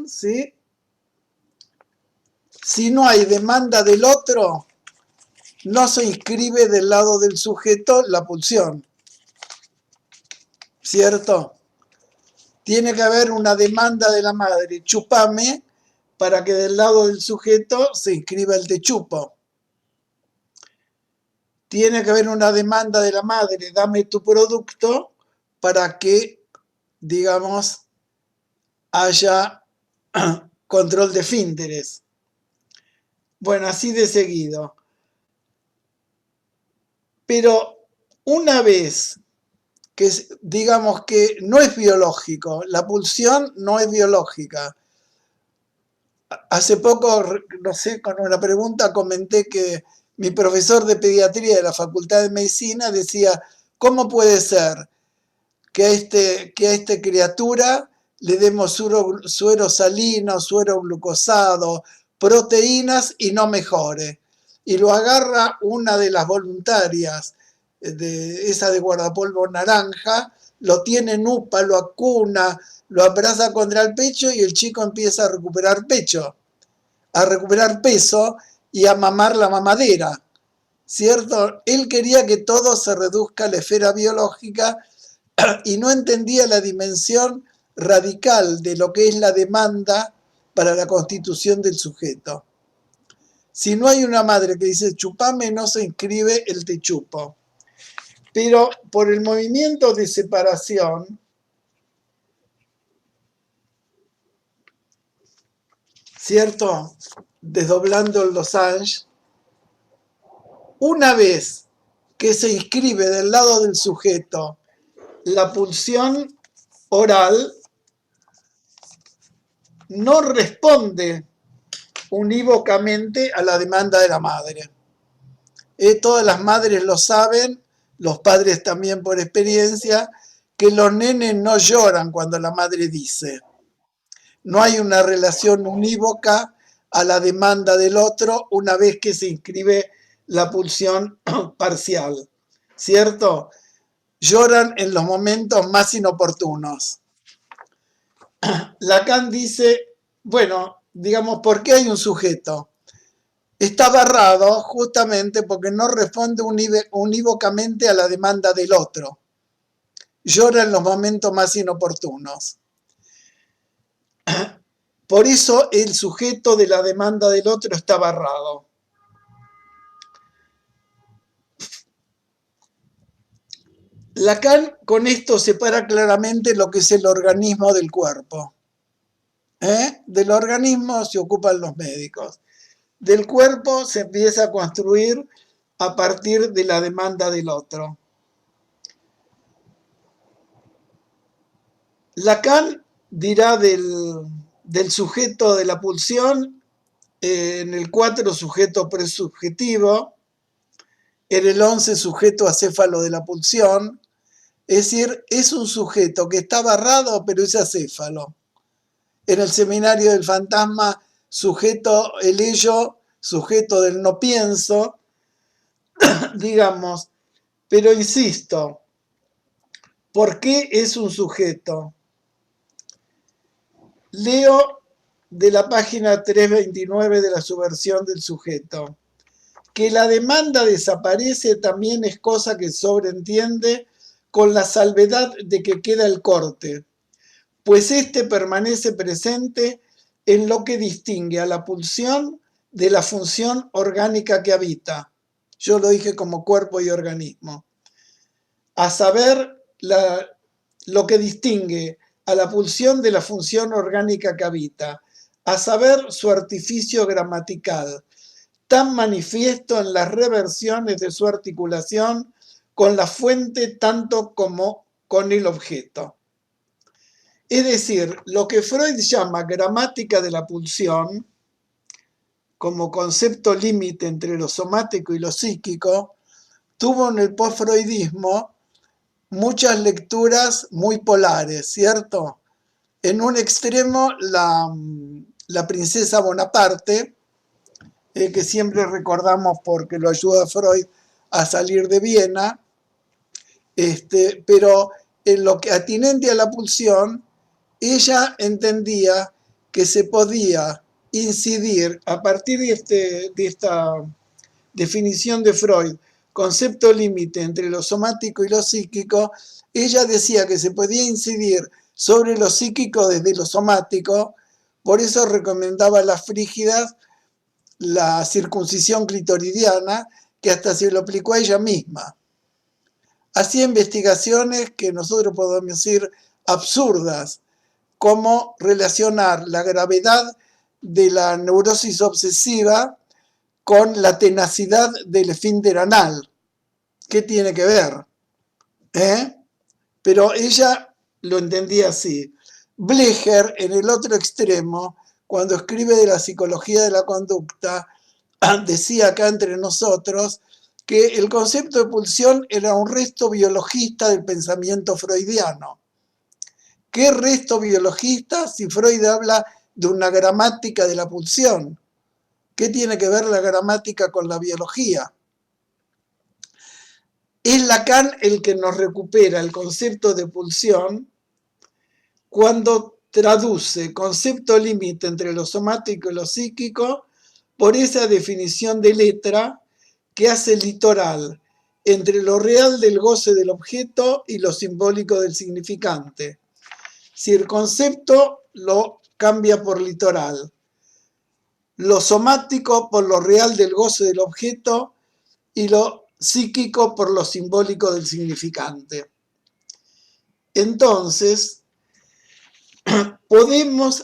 ¿sí? Si no hay demanda del otro, no se inscribe del lado del sujeto la pulsión, ¿cierto? Tiene que haber una demanda de la madre, chupame, para que del lado del sujeto se inscriba el te chupo. Tiene que haber una demanda de la madre, dame tu producto, para que, digamos, haya control de esfínteres. Bueno, así de seguido. Pero una vez que digamos que no es biológico, la pulsión no es biológica. Hace poco, no sé, con una pregunta comenté que mi profesor de pediatría de la Facultad de Medicina decía, ¿cómo puede ser que a esta criatura le demos suero salino, suero glucosado, proteínas y no mejore? Y lo agarra una de las voluntarias, esa de guardapolvo naranja, lo tiene en UPA, lo acuna, lo abraza contra el pecho y el chico empieza a recuperar peso y a mamar la mamadera, ¿cierto? Él quería que todo se reduzca a la esfera biológica y no entendía la dimensión radical de lo que es la demanda para la constitución del sujeto. Si no hay una madre que dice chupame, no se inscribe el te chupo. Pero por el movimiento de separación, ¿cierto? Desdoblando el losange, una vez que se inscribe del lado del sujeto la pulsión oral, no responde unívocamente a la demanda de la madre. Todas las madres lo saben, los padres también por experiencia, que los nenes no lloran cuando la madre dice. No hay una relación unívoca a la demanda del otro una vez que se inscribe la pulsión parcial, ¿cierto? Lloran en los momentos más inoportunos. Lacan dice, bueno, digamos, ¿por qué hay un sujeto? Está barrado justamente porque no responde unívocamente a la demanda del otro. Llora en los momentos más inoportunos. Por eso el sujeto de la demanda del otro está barrado. Lacan con esto separa claramente lo que es el organismo del cuerpo. Del organismo se ocupan los médicos. Del cuerpo se empieza a construir a partir de la demanda del otro. Lacan dirá del sujeto de la pulsión, en el 4 sujeto presubjetivo, en el 11 sujeto acéfalo de la pulsión, es decir, es un sujeto que está barrado pero es acéfalo. En el seminario del fantasma, sujeto el ello, sujeto del no pienso, digamos, pero insisto, ¿por qué es un sujeto? Leo de la página 329 de la subversión del sujeto. Que la demanda desaparece también es cosa que sobreentiende con la salvedad de que queda el corte, pues éste permanece presente en lo que distingue a la pulsión de la función orgánica que habita. Yo lo dije como cuerpo y organismo. A saber, lo que distingue a la pulsión de la función orgánica que habita, a saber, su artificio gramatical, tan manifiesto en las reversiones de su articulación con la fuente tanto como con el objeto. Es decir, lo que Freud llama gramática de la pulsión, como concepto límite entre lo somático y lo psíquico, tuvo en el postfreudismo muchas lecturas muy polares, ¿cierto? En un extremo, la princesa Bonaparte, que siempre recordamos porque lo ayuda a Freud a salir de Viena, pero en lo que atinente a la pulsión, ella entendía que se podía incidir a partir de esta definición de Freud, concepto límite entre lo somático y lo psíquico, ella decía que se podía incidir sobre lo psíquico desde lo somático, por eso recomendaba a las frígidas la circuncisión clitoridiana, que hasta se lo aplicó a ella misma. Hacía investigaciones que nosotros podemos decir absurdas, como relacionar la gravedad de la neurosis obsesiva con la tenacidad del esfínter anal. ¿Qué tiene que ver? Pero ella lo entendía así. Blecher, en el otro extremo, cuando escribe de la psicología de la conducta, decía acá entre nosotros que el concepto de pulsión era un resto biologista del pensamiento freudiano. ¿Qué resto biologista si Freud habla de una gramática de la pulsión? ¿Qué tiene que ver la gramática con la biología? Es Lacan el que nos recupera el concepto de pulsión cuando traduce concepto límite entre lo somático y lo psíquico por esa definición de letra que hace litoral entre lo real del goce del objeto y lo simbólico del significante. Si el concepto lo cambia por litoral, lo somático por lo real del goce del objeto y lo psíquico por lo simbólico del significante. Entonces,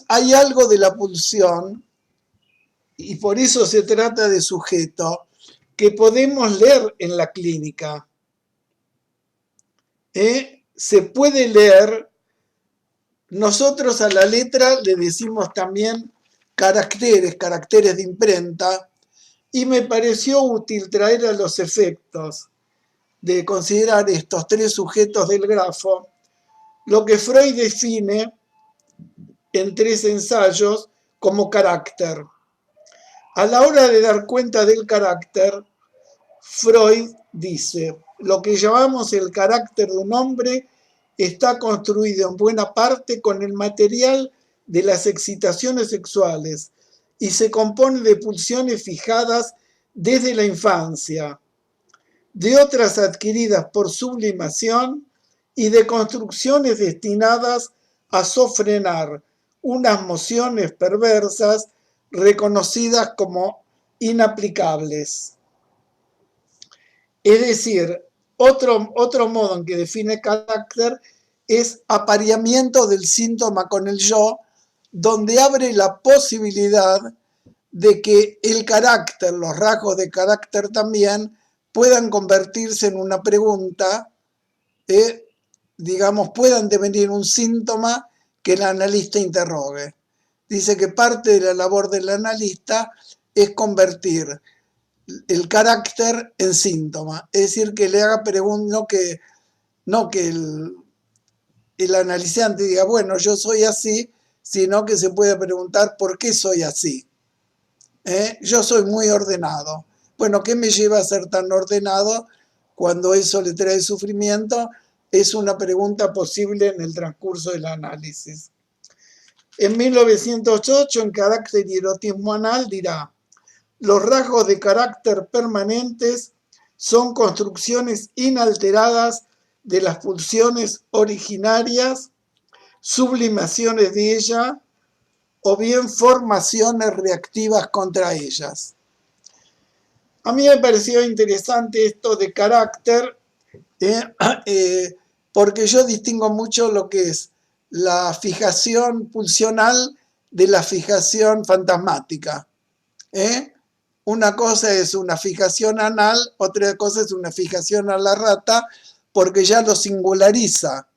hay algo de la pulsión, y por eso se trata de sujeto, que podemos leer en la clínica. Se puede leer, nosotros a la letra le decimos también caracteres de imprenta, y me pareció útil traer a los efectos de considerar estos tres sujetos del grafo lo que Freud define en 3 ensayos como carácter. A la hora de dar cuenta del carácter, Freud dice, lo que llamamos el carácter de un hombre está construido en buena parte con el material de las excitaciones sexuales y se compone de pulsiones fijadas desde la infancia, de otras adquiridas por sublimación y de construcciones destinadas a sofrenar unas mociones perversas reconocidas como inaplicables. Es decir, Otro modo en que define carácter es apareamiento del síntoma con el yo, donde abre la posibilidad de que el carácter, los rasgos de carácter también, puedan convertirse en una pregunta, digamos, puedan devenir un síntoma que el analista interrogue. Dice que parte de la labor del analista es convertir el carácter en síntoma, es decir, que le haga preguntas, no que el analizante diga, bueno, yo soy así, sino que se puede preguntar por qué soy así. Yo soy muy ordenado. Bueno, ¿qué me lleva a ser tan ordenado cuando eso le trae sufrimiento? Es una pregunta posible en el transcurso del análisis. En 1908, en Carácter y Erotismo Anal, dirá: los rasgos de carácter permanentes son construcciones inalteradas de las pulsiones originarias, sublimaciones de ella, o bien formaciones reactivas contra ellas. A mí me pareció interesante esto de carácter, porque yo distingo mucho lo que es la fijación pulsional de la fijación fantasmática. Una cosa es una fijación anal, otra cosa es una fijación a la rata, porque ya lo singulariza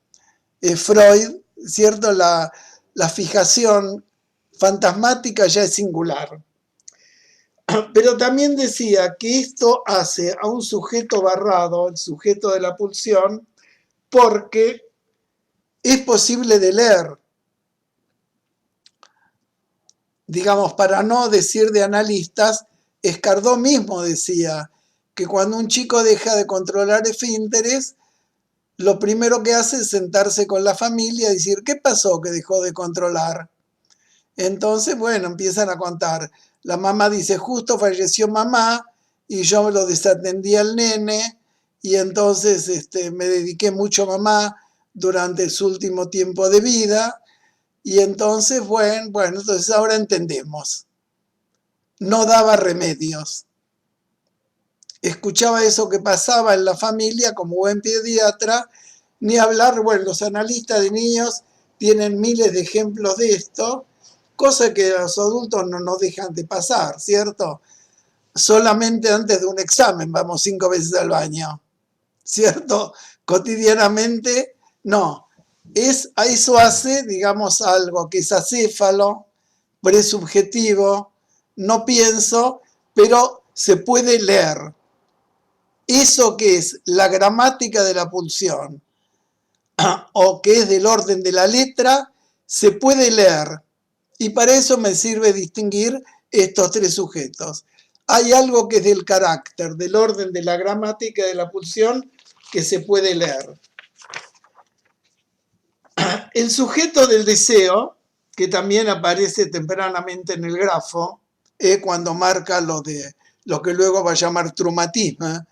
Freud, ¿cierto? La fijación fantasmática ya es singular. Pero también decía que esto hace a un sujeto barrado, el sujeto de la pulsión, porque es posible de leer. Digamos, para no decir de analistas, Escardó mismo decía que cuando un chico deja de controlar esfínteres, lo primero que hace es sentarse con la familia y decir, ¿qué pasó que dejó de controlar? Entonces, bueno, empiezan a contar. La mamá dice, justo falleció mamá y yo lo desatendí al nene y entonces me dediqué mucho a mamá durante su último tiempo de vida y entonces, bueno, entonces ahora entendemos. No daba remedios. Escuchaba eso que pasaba en la familia como buen pediatra, ni hablar, bueno, los analistas de niños tienen miles de ejemplos de esto, cosa que los adultos no nos dejan de pasar, ¿cierto? Solamente antes de un examen vamos 5 veces al baño, ¿cierto? Cotidianamente, no. Eso hace, digamos, algo que es acéfalo, presubjetivo, no pienso, pero se puede leer. Eso que es la gramática de la pulsión o que es del orden de la letra, se puede leer. Y para eso me sirve distinguir estos tres sujetos. Hay algo que es del carácter, del orden de la gramática de la pulsión, que se puede leer. El sujeto del deseo, que también aparece tempranamente en el grafo, cuando marca lo que luego va a llamar trumatismo,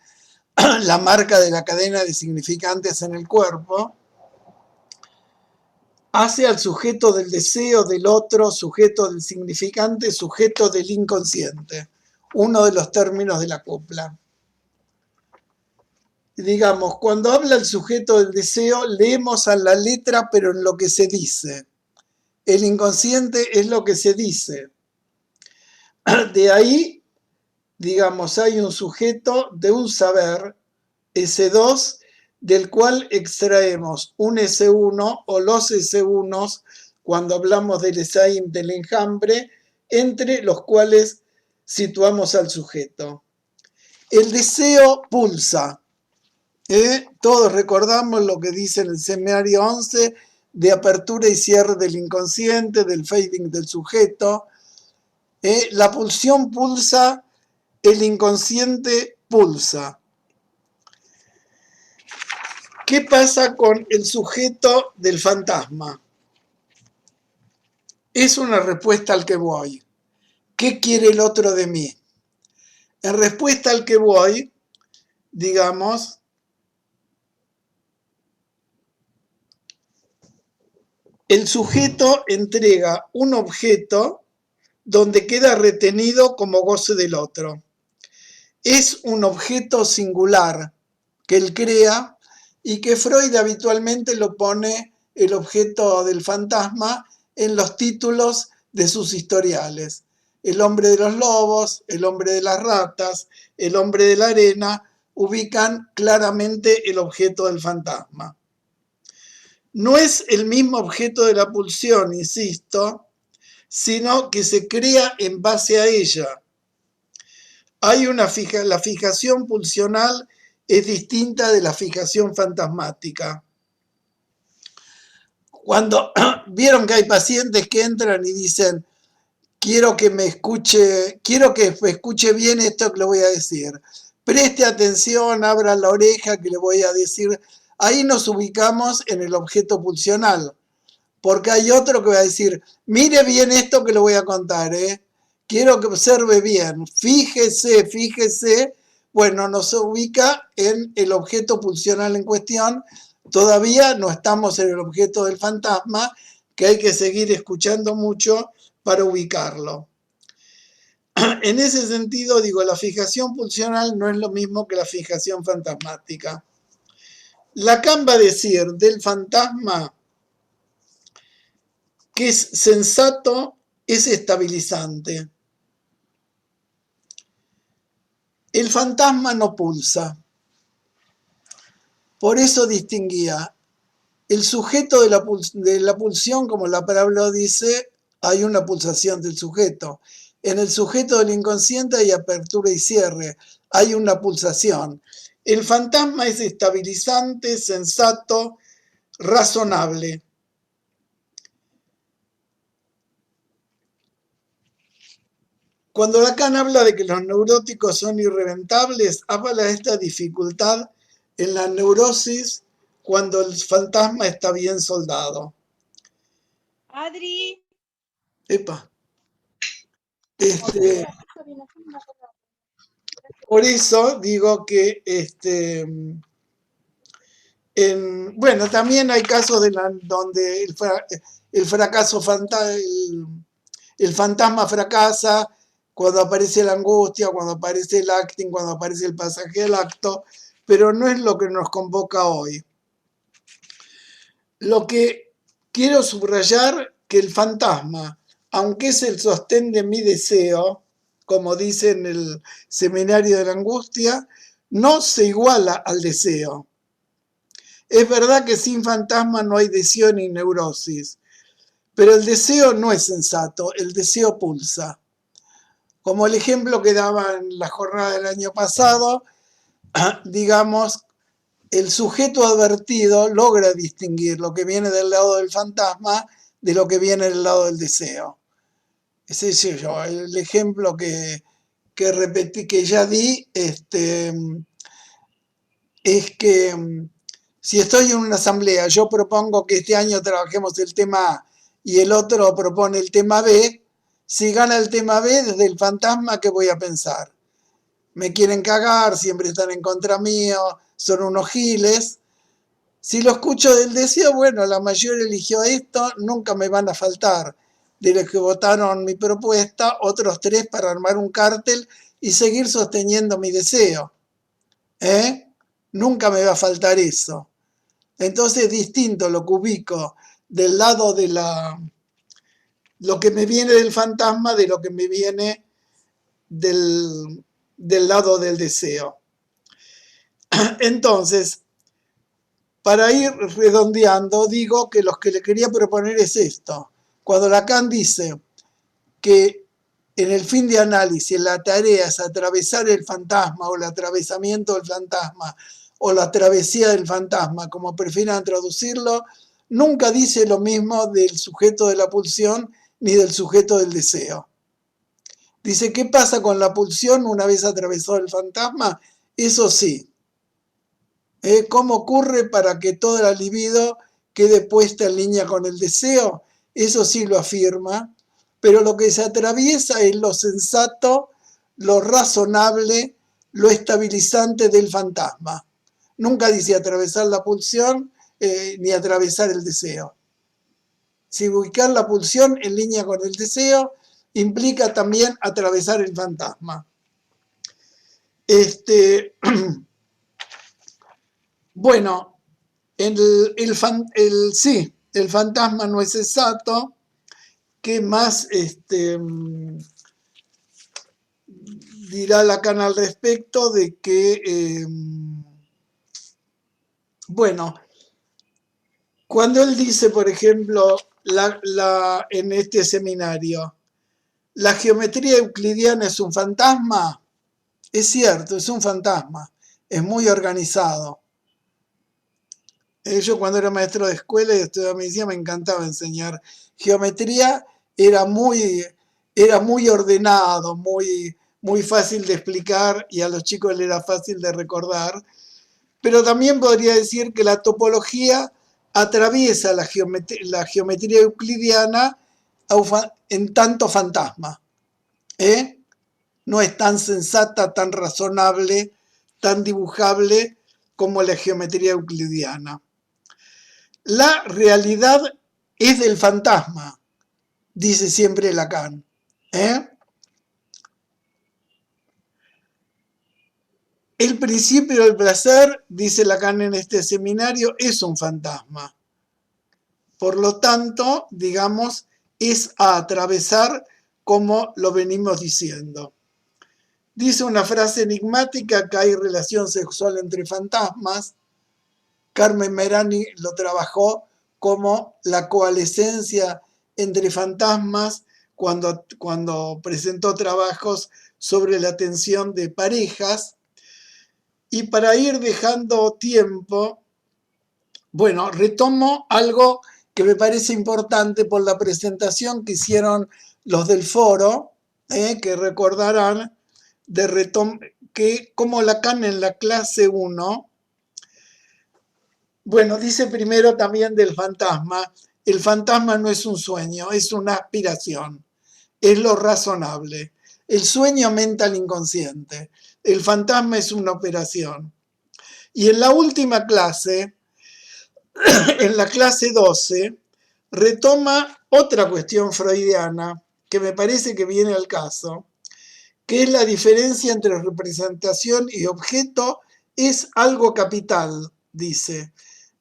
la marca de la cadena de significantes en el cuerpo, hace al sujeto del deseo del otro, sujeto del significante, sujeto del inconsciente, uno de los términos de la copla. Digamos, cuando habla el sujeto del deseo, leemos a la letra, pero en lo que se dice. El inconsciente es lo que se dice. De ahí, digamos, hay un sujeto de un saber, S2, del cual extraemos un S1 o los S1 cuando hablamos del Esaim del enjambre, entre los cuales situamos al sujeto. El deseo pulsa. Todos recordamos lo que dice en el seminario 11 de apertura y cierre del inconsciente, del fading del sujeto. La pulsión pulsa, el inconsciente pulsa. ¿Qué pasa con el sujeto del fantasma? Es una respuesta al que voy. ¿Qué quiere el otro de mí? En respuesta al que voy, digamos, el sujeto entrega un objeto donde queda retenido como goce del otro. Es un objeto singular que él crea y que Freud habitualmente lo pone el objeto del fantasma en los títulos de sus historiales. El hombre de los lobos, el hombre de las ratas, el hombre de la arena ubican claramente el objeto del fantasma. No es el mismo objeto de la pulsión, insisto, sino que se crea en base a ella. Hay la fijación pulsional es distinta de la fijación fantasmática. Cuando vieron que hay pacientes que entran y dicen, quiero que me escuche bien esto que le voy a decir. Preste atención, abra la oreja que le voy a decir. Ahí nos ubicamos en el objeto pulsional, porque hay otro que va a decir, mire bien esto que le voy a contar, quiero que observe bien, fíjese. Bueno, nos ubica en el objeto pulsional en cuestión. Todavía no estamos en el objeto del fantasma, que hay que seguir escuchando mucho para ubicarlo. En ese sentido, digo, la fijación pulsional no es lo mismo que la fijación fantasmática. Lacan va a decir del fantasma que es sensato, es estabilizante. El fantasma no pulsa. Por eso distinguía el sujeto de la pulsión, como la parábola dice, hay una pulsación del sujeto. En el sujeto del inconsciente hay apertura y cierre, hay una pulsación. El fantasma es estabilizante, sensato, razonable. Cuando Lacan habla de que los neuróticos son irreventables, habla de esta dificultad en la neurosis cuando el fantasma está bien soldado. Adri. Epa. Por eso digo que bueno, también hay casos donde el fantasma fracasa cuando aparece la angustia, cuando aparece el acting, cuando aparece el pasaje del acto, pero no es lo que nos convoca hoy. Lo que quiero subrayar que el fantasma, aunque es el sostén de mi deseo, como dice en el Seminario de la Angustia, no se iguala al deseo. Es verdad que sin fantasma no hay deseo ni neurosis, pero el deseo no es sensato, el deseo pulsa. Como el ejemplo que daba en la jornada del año pasado, digamos, el sujeto advertido logra distinguir lo que viene del lado del fantasma de lo que viene del lado del deseo. Es decir, el ejemplo que repetí, que ya di, es que si estoy en una asamblea, yo propongo que este año trabajemos el tema A y el otro propone el tema B, si gana el tema B, desde el fantasma, ¿qué voy a pensar? Me quieren cagar, siempre están en contra mío, son unos giles. Si lo escucho del deseo, bueno, la mayoría eligió esto, nunca me van a faltar. De los que votaron mi propuesta, otros 3 para armar un cártel y seguir sosteniendo mi deseo. Nunca me va a faltar eso. Entonces es distinto lo que ubico del lado de lo que me viene del fantasma de lo que me viene del lado del deseo. Entonces, para ir redondeando, digo que lo que le quería proponer es esto. Cuando Lacan dice que en el fin de análisis la tarea es atravesar el fantasma o el atravesamiento del fantasma o la travesía del fantasma, como prefieran traducirlo, nunca dice lo mismo del sujeto de la pulsión ni del sujeto del deseo. Dice, ¿qué pasa con la pulsión una vez atravesado el fantasma? Eso sí. ¿Cómo ocurre para que toda la libido quede puesta en línea con el deseo? Eso sí lo afirma, pero lo que se atraviesa es lo sensato, lo razonable, lo estabilizante del fantasma. Nunca dice atravesar la pulsión ni atravesar el deseo. Si ubicar la pulsión en línea con el deseo implica también atravesar el fantasma. Bueno, sí, el fantasma no es exacto. ¿Qué más dirá Lacan al respecto? De que, bueno, cuando él dice, por ejemplo, en este seminario, la geometría euclidiana es un fantasma, es cierto, es un fantasma, es muy organizado. Yo cuando era maestro de escuela y estudiaba medicina me encantaba enseñar geometría, era muy ordenado, muy fácil de explicar y a los chicos les era fácil de recordar. Pero también podría decir que la topología atraviesa la geometría euclidiana en tanto fantasma. No es tan sensata, tan razonable, tan dibujable como la geometría euclidiana. La realidad es del fantasma, dice siempre Lacan. El principio del placer, dice Lacan en este seminario, es un fantasma. Por lo tanto, digamos, es a atravesar como lo venimos diciendo. Dice una frase enigmática que hay relación sexual entre fantasmas. Carmen Merani lo trabajó como la coalescencia entre fantasmas cuando presentó trabajos sobre la atención de parejas. Y para ir dejando tiempo, bueno, retomo algo que me parece importante por la presentación que hicieron los del foro, que recordarán que como Lacan en la clase 1, bueno, dice primero también del fantasma, el fantasma no es un sueño, es una aspiración, es lo razonable. El sueño aumenta al inconsciente, el fantasma es una operación. Y en la última clase, en la clase 12, retoma otra cuestión freudiana que me parece que viene al caso, que es la diferencia entre representación y objeto es algo capital, dice.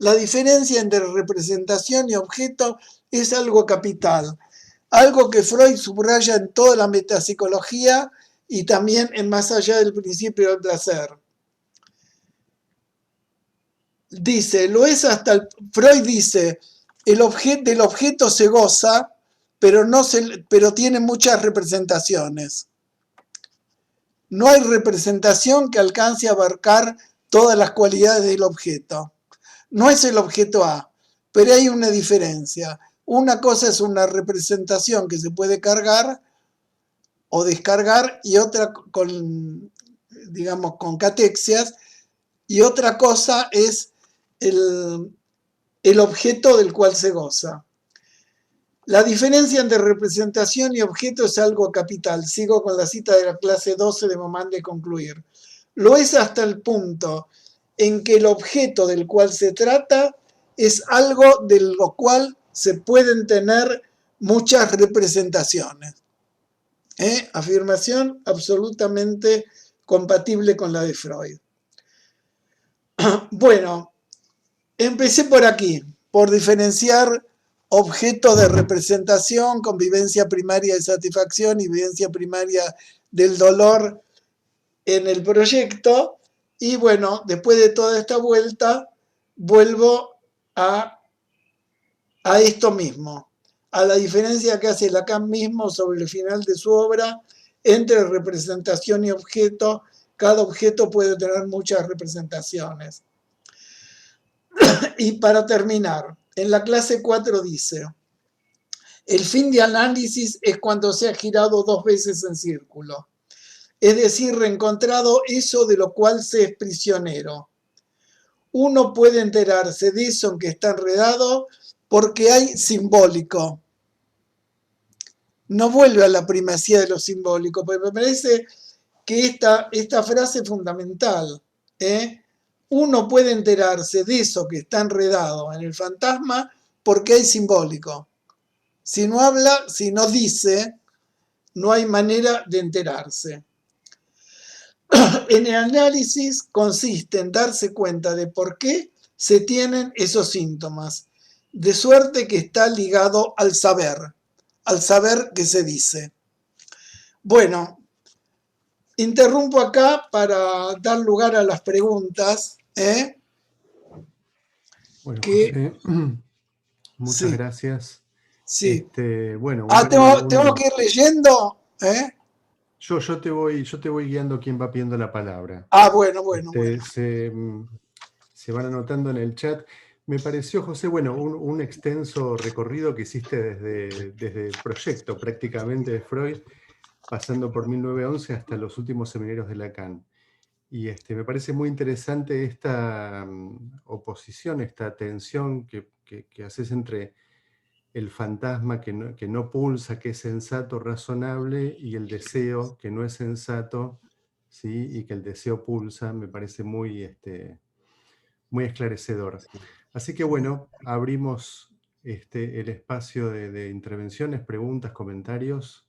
La diferencia entre representación y objeto es algo capital, algo que Freud subraya en toda la metapsicología y también en Más allá del principio del placer. Dice, Freud dice, del objeto se goza, pero tiene muchas representaciones. No hay representación que alcance a abarcar todas las cualidades del objeto. No es el objeto A, pero hay una diferencia. Una cosa es una representación que se puede cargar o descargar y otra con catexias, y otra cosa es el objeto del cual se goza. La diferencia entre representación y objeto es algo capital. Sigo con la cita de la clase 12 de Momán de concluir. Lo es hasta el punto en que el objeto del cual se trata es algo de lo cual se pueden tener muchas representaciones. Afirmación absolutamente compatible con la de Freud. Bueno, empecé por aquí, por diferenciar objeto de representación con vivencia primaria de satisfacción y vivencia primaria del dolor en el proyecto. Y bueno, después de toda esta vuelta, vuelvo a esto mismo, a la diferencia que hace Lacan mismo sobre el final de su obra entre representación y objeto. Cada objeto puede tener muchas representaciones. Y para terminar, en la clase 4 dice, el fin de análisis es cuando se ha girado 2 veces en círculo, es decir, reencontrado eso de lo cual se es prisionero. Uno puede enterarse de eso en que está enredado porque hay simbólico. No vuelve a la primacía de lo simbólico, porque me parece que esta frase es fundamental. Uno puede enterarse de eso que está enredado en el fantasma porque hay simbólico. Si no habla, si no dice, no hay manera de enterarse. En el análisis consiste en darse cuenta de por qué se tienen esos síntomas, de suerte que está ligado al saber que se dice. Bueno, interrumpo acá para dar lugar a las preguntas. Bueno, Que, José, muchas sí, gracias. sí. Bueno, Tengo que ir leyendo. yo te voy guiando quién va pidiendo la palabra. Bueno. Se van anotando en el chat. Me pareció, José, bueno, un extenso recorrido que hiciste desde el proyecto prácticamente de Freud, pasando por 1911 hasta los últimos seminarios de Lacan. Y me parece muy interesante esta oposición, esta tensión que haces entre el fantasma que no pulsa, que es sensato, razonable, y el deseo que no es sensato, ¿sí? Y que el deseo pulsa. Me parece muy, muy esclarecedor. Así que bueno, abrimos el espacio de intervenciones, preguntas, comentarios.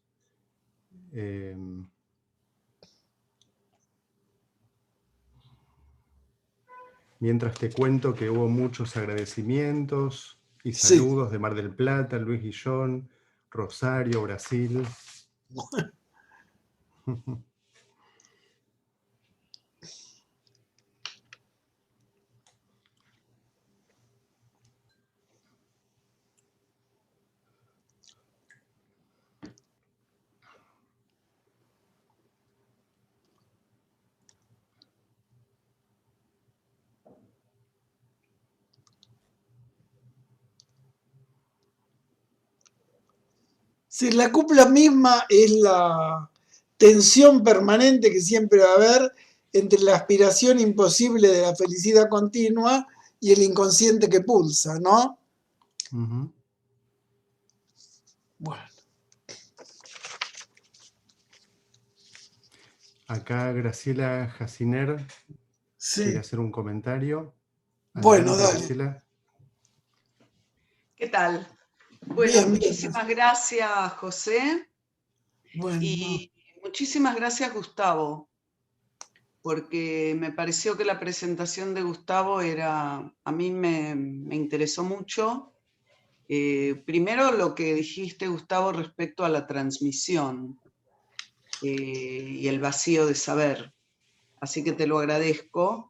Mientras te cuento que hubo muchos agradecimientos y Sí. saludos de Mar del Plata, Luis Guillón, Rosario, Brasil. Sí, la cúpula misma es la tensión permanente que siempre va a haber entre la aspiración imposible de la felicidad continua y el inconsciente que pulsa, ¿no? Uh-huh. Bueno. Acá Graciela Jaciner quiere hacer un comentario. Bueno, Adelante, dale. Graciela. ¿Qué tal? Bueno, Bien, muchísimas gracias, José. Bueno. Y muchísimas gracias, Gustavo, porque me pareció que la presentación de Gustavo a mí me interesó mucho. Primero lo que dijiste, Gustavo, respecto a la transmisión y el vacío de saber. Así que te lo agradezco.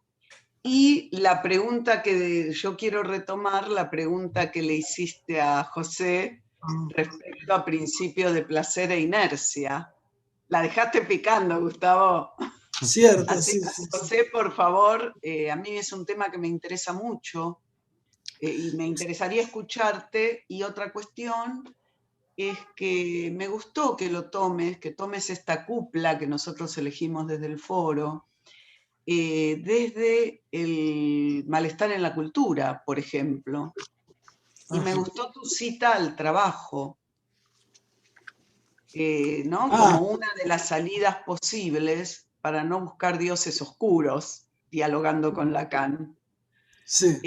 Y la pregunta que yo quiero retomar, la pregunta que le hiciste a José respecto a principio de placer e inercia. La dejaste picando, Gustavo. Cierto, Así sí, que, sí. José, por favor, a mí es un tema que me interesa mucho y me interesaría escucharte. Y otra cuestión es que me gustó que que tomes esta cupla que nosotros elegimos desde el foro, desde el malestar en la cultura, por ejemplo. Y me gustó tu cita al trabajo, ¿no? Como una de las salidas posibles para no buscar dioses oscuros, dialogando con Lacan. Sí.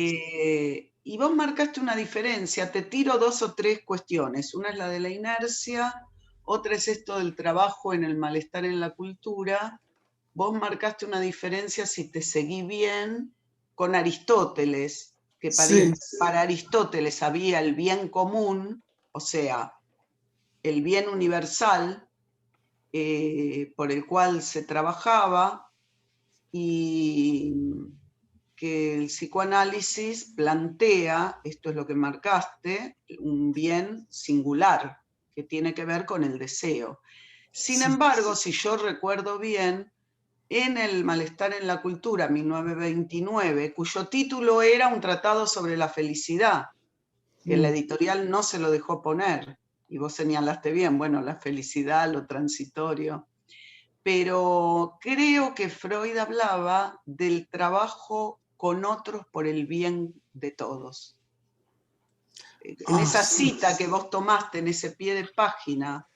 Y vos marcaste una diferencia, te tiro 2 o 3 cuestiones. Una es la de la inercia, otra es esto del trabajo en el malestar en la cultura. Vos marcaste una diferencia, si te seguí bien, con Aristóteles, que para Aristóteles había el bien común, o sea, el bien universal por el cual se trabajaba, y que el psicoanálisis plantea, esto es lo que marcaste, un bien singular, que tiene que ver con el deseo. Sin embargo, si yo recuerdo bien, en el malestar en la cultura, 1929, cuyo título era un tratado sobre la felicidad, que la editorial no se lo dejó poner, y vos señalaste bien, bueno, la felicidad, lo transitorio, pero creo que Freud hablaba del trabajo con otros por el bien de todos. En esa cita que vos tomaste, en ese pie de página,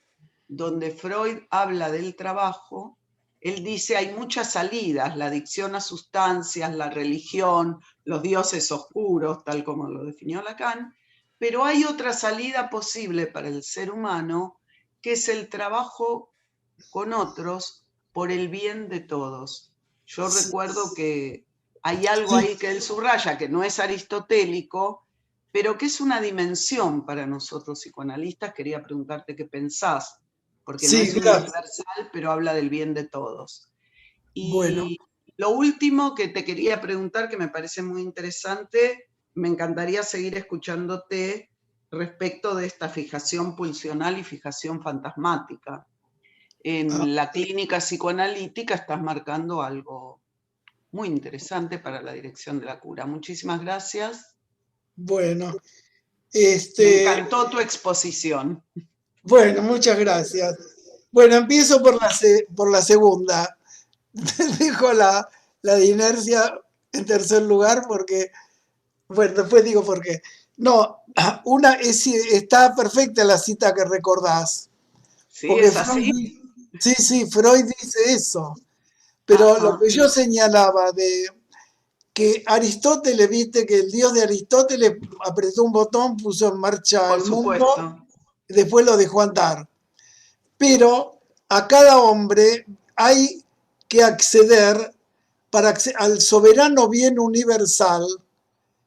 donde Freud habla del trabajo, él dice hay muchas salidas, la adicción a sustancias, la religión, los dioses oscuros, tal como lo definió Lacan, pero hay otra salida posible para el ser humano, que es el trabajo con otros por el bien de todos. Yo Sí. recuerdo que hay algo ahí que él subraya, que no es aristotélico, pero que es una dimensión para nosotros psicoanalistas. Quería preguntarte qué pensás, porque no Sí, es gracias. universal, pero habla del bien de todos. Bueno, Y lo último que te quería preguntar, que me parece muy interesante, me encantaría seguir escuchándote respecto de esta fijación pulsional y fijación fantasmática. En la clínica psicoanalítica estás marcando algo muy interesante para la dirección de la cura. Muchísimas gracias. bueno, Me encantó tu exposición. bueno, muchas gracias. Bueno, empiezo por la segunda. Dejo la de inercia en tercer lugar porque, bueno, después digo por qué. No, está perfecta la cita que recordás. ¿Sí? Porque ¿Es así? sí, Freud dice eso. Pero lo Ajá, que yo señalaba de que Aristóteles, viste que el dios de Aristóteles apretó un botón, puso en marcha por el mundo, supuesto. y después lo dejó andar. Pero a cada hombre hay que acceder al soberano bien universal,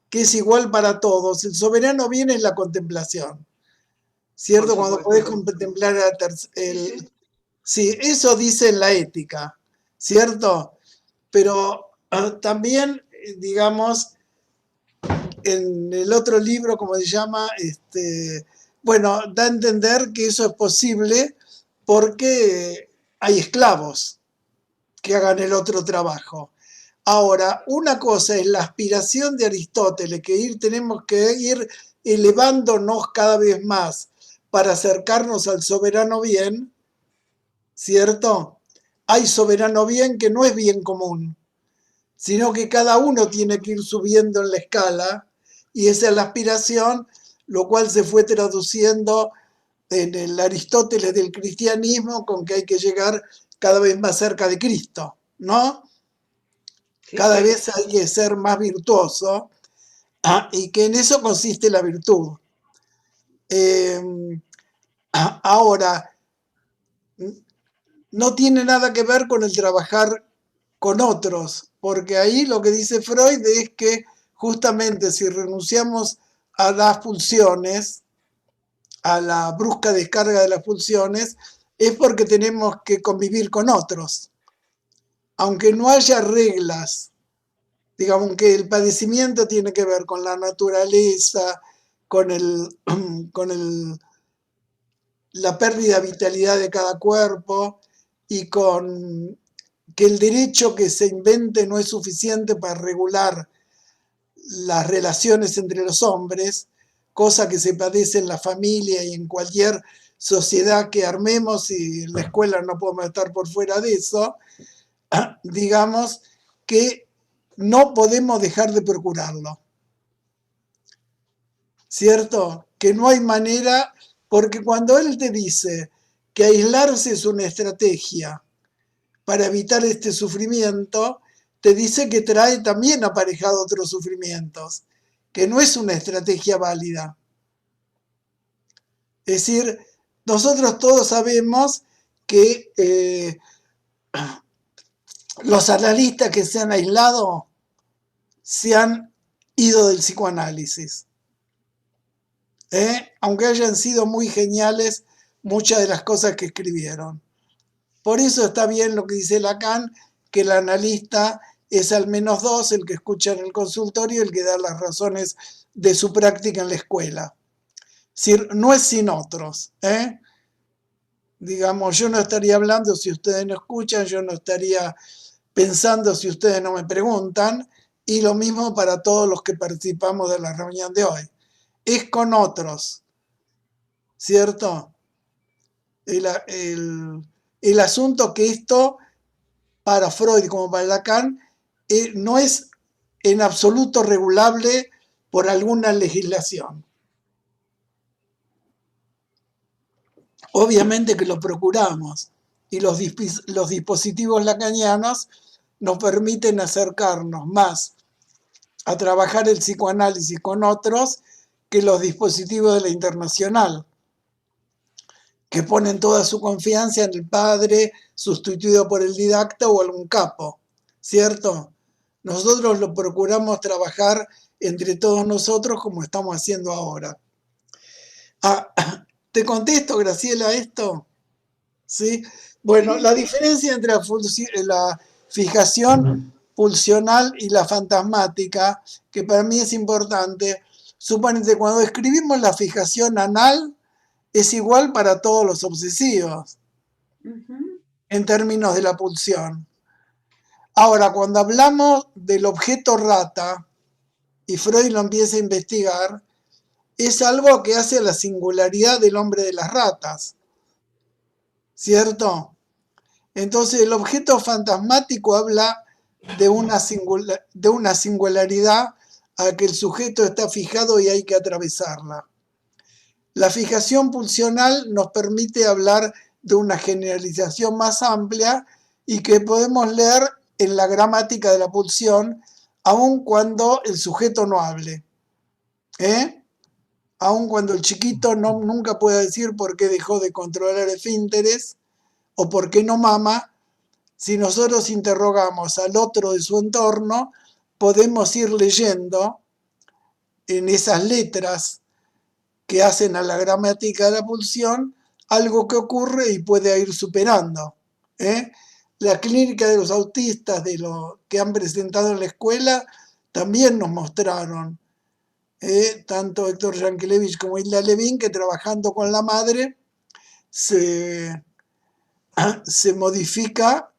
que es igual para todos. El soberano bien es la contemplación, Por ¿cierto? Cuando podés supuesto. contemplar Sí, sí. Sí, eso dice en la ética, ¿cierto? Pero también, digamos, en el otro libro, como se llama, bueno, da a entender que eso es posible porque hay esclavos que hagan el otro trabajo. Ahora, una cosa es la aspiración de Aristóteles, que tenemos que ir elevándonos cada vez más para acercarnos al soberano bien, ¿cierto? Hay soberano bien que no es bien común, sino que cada uno tiene que ir subiendo en la escala, y esa es la aspiración, lo cual se fue traduciendo en el Aristóteles del cristianismo con que hay que llegar cada vez más cerca de Cristo, ¿no? Sí, Cada sí. vez hay que ser más virtuoso, y que en eso consiste la virtud. Eh, Ahora, no tiene nada que ver con el trabajar con otros, porque ahí lo que dice Freud es que justamente si renunciamos a las pulsiones, a la brusca descarga de las pulsiones, es porque tenemos que convivir con otros. Aunque no haya reglas, digamos que el padecimiento tiene que ver con la naturaleza, con, la pérdida de vitalidad de cada cuerpo, y con que el derecho que se invente no es suficiente para regular las relaciones entre los hombres, cosa que se padece en la familia y en cualquier sociedad que armemos, y en la escuela no podemos estar por fuera de eso. Digamos que no podemos dejar de procurarlo, ¿cierto? Que no hay manera, porque cuando él te dice que aislarse es una estrategia para evitar este sufrimiento, te dice que trae también aparejado otros sufrimientos, que no es una estrategia válida. Es decir, nosotros todos sabemos que los analistas que se han aislado se han ido del psicoanálisis. Aunque hayan sido muy geniales muchas de las cosas que escribieron. Por eso está bien lo que dice Lacan, que el analista es al menos dos, el que escucha en el consultorio y el que da las razones de su práctica en la escuela. Es decir, no es sin otros. Digamos, yo no estaría hablando si ustedes no escuchan, yo no estaría pensando si ustedes no me preguntan, y lo mismo para todos los que participamos de la reunión de hoy. Es con otros, ¿cierto? El asunto que esto, para Freud como para Lacan, no es en absoluto regulable por alguna legislación. Obviamente que lo procuramos, y los dispositivos lacanianos nos permiten acercarnos más a trabajar el psicoanálisis con otros que los dispositivos de la internacional. que ponen toda su confianza en el padre sustituido por el didacta o algún capo, ¿cierto? Nosotros lo procuramos trabajar entre todos nosotros como estamos haciendo ahora. ¿Te contesto, Graciela, esto? ¿Sí? Bueno, la diferencia entre la fijación pulsional y la fantasmática, que para mí es importante, suponete, cuando escribimos la fijación anal, es igual para todos los obsesivos, en términos de la pulsión. Ahora, cuando hablamos del objeto rata, y Freud lo empieza a investigar, es algo que hace a la singularidad del hombre de las ratas, ¿cierto? Entonces el objeto fantasmático habla de una singularidad a que el sujeto está fijado y hay que atravesarla. La fijación pulsional nos permite hablar de una generalización más amplia y que podemos leer en la gramática de la pulsión, aun cuando el sujeto no hable. Aun cuando el chiquito nunca pueda decir por qué dejó de controlar esfínteres o por qué no mama, si nosotros interrogamos al otro de su entorno, podemos ir leyendo en esas letras que hacen a la gramática de la pulsión algo que ocurre y puede ir superando. La clínica de los autistas de lo que han presentado en la escuela también nos mostraron, tanto Héctor Yankelevich como Hilda Levin, que trabajando con la madre se modifica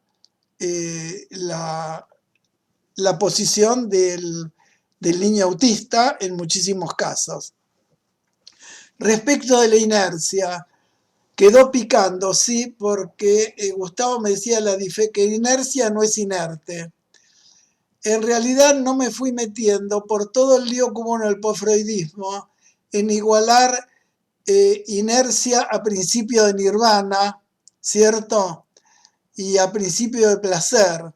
la posición del niño autista en muchísimos casos. Respecto de la inercia, quedó picando, sí, porque Gustavo me decía que inercia no es inerte. En realidad no me fui metiendo por todo el lío como en el postfreudismo en igualar inercia a principio de nirvana, ¿cierto? Y a principio de placer.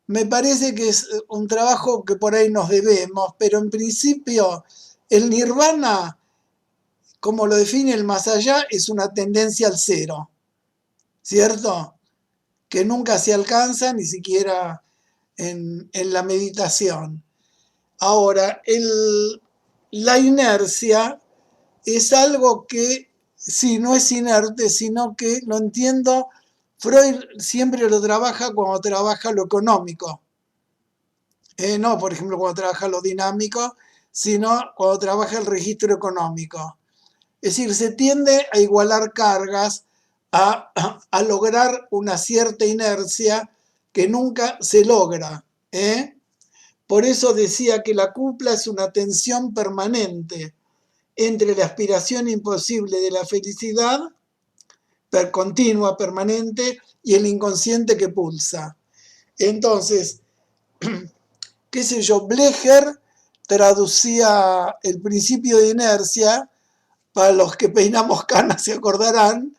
Me parece que es un trabajo que por ahí nos debemos, pero en principio el nirvana, como lo define el más allá, es una tendencia al cero, ¿cierto? Que nunca se alcanza, ni siquiera en la meditación. Ahora, la inercia es algo que, sí, no es inerte, sino que, lo entiendo, Freud siempre lo trabaja cuando trabaja lo económico. No, por ejemplo, cuando trabaja lo dinámico, sino cuando trabaja el registro económico. Es decir, se tiende a igualar cargas, a lograr una cierta inercia que nunca se logra. Por eso decía que la cupla es una tensión permanente entre la aspiración imposible de la felicidad, continua, permanente, y el inconsciente que pulsa. Entonces, qué sé yo, Blecher traducía el principio de inercia, para los que peinamos canas se acordarán,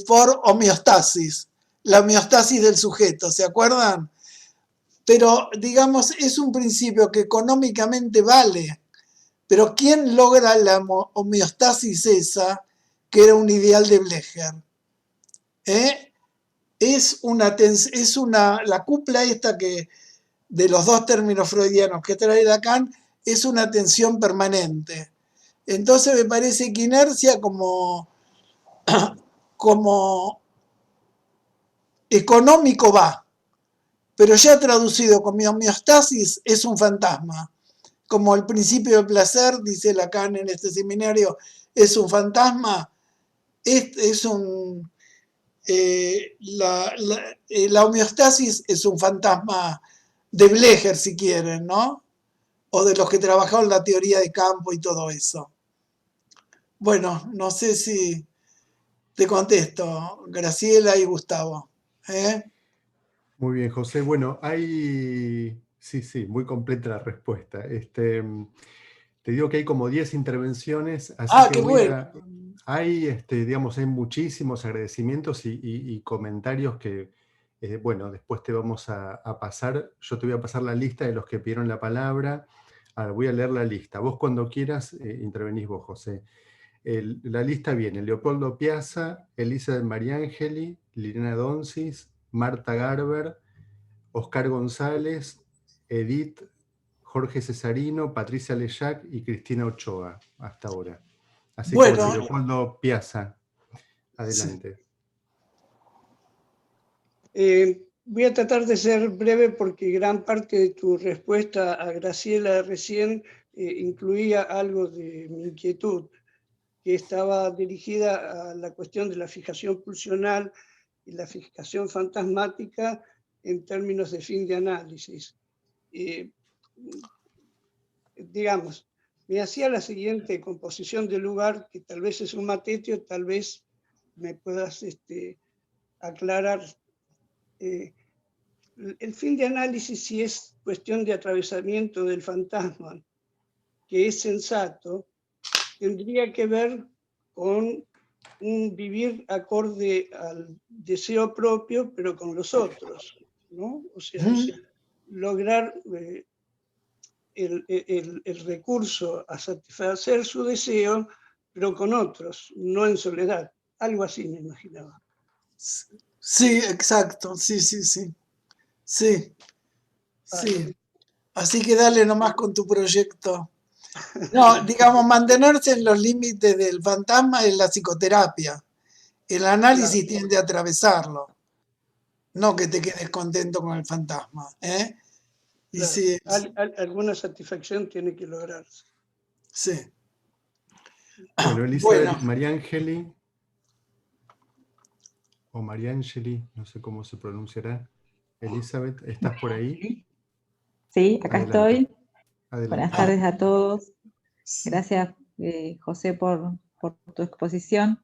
por homeostasis, la homeostasis del sujeto, ¿se acuerdan? Pero, digamos, es un principio que económicamente vale, pero ¿quién logra la homeostasis esa, que era un ideal de Blecher? La cupla esta que, de los dos términos freudianos que trae Lacan, es una tensión permanente. Entonces me parece que inercia como económico va, pero ya traducido como homeostasis es un fantasma. Como el principio del placer, dice Lacan en este seminario, es un fantasma, la homeostasis es un fantasma de Blecher, si quieren, ¿no? O de los que trabajaron la teoría de campo y todo eso. Bueno, no sé si te contesto, Graciela y Gustavo. Muy bien, José. Bueno, sí, muy completa la respuesta. Te digo que hay como 10 intervenciones, así que qué bueno. digamos, hay muchísimos agradecimientos y comentarios que, bueno, después te vamos a pasar. Yo te voy a pasar la lista de los que pidieron la palabra. Ahora voy a leer la lista. Vos cuando quieras intervenís vos, José. La lista viene: Leopoldo Piazza, Elizabeth Mariangeli, Liliana Donsis, Marta Garber, Oscar González, Edith, Jorge Cesarino, Patricia Leyac y Cristina Ochoa, hasta ahora. Así que Bueno, bueno, Leopoldo Piazza, adelante. Voy a tratar de ser breve porque gran parte de tu respuesta a Graciela recién incluía algo de mi inquietud, que estaba dirigida a la cuestión de la fijación pulsional y la fijación fantasmática en términos de fin de análisis. Digamos, me hacía la siguiente composición de lugar, que tal vez es un matetio, tal vez me puedas aclarar. El fin de análisis, si es cuestión de atravesamiento del fantasma, que es sensato, tendría que ver con un vivir acorde al deseo propio, pero con los otros, ¿no? O sea, lograr el recurso a satisfacer su deseo, pero con otros, no en soledad. Algo así me imaginaba. sí, exacto, sí. Sí. Así que dale nomás con tu proyecto. No, digamos, mantenerse en los límites del fantasma es la psicoterapia. El análisis tiende a atravesarlo. No que te quedes contento con el fantasma. Y Claro. sí, Alguna satisfacción tiene que lograrse. sí. Bueno, Elizabeth Mariangeli, o Mariangeli, no sé cómo se pronunciará. Elizabeth, ¿estás por ahí? Sí, acá Adelante. estoy. Adelante. Buenas tardes a todos. Gracias, José, por tu exposición.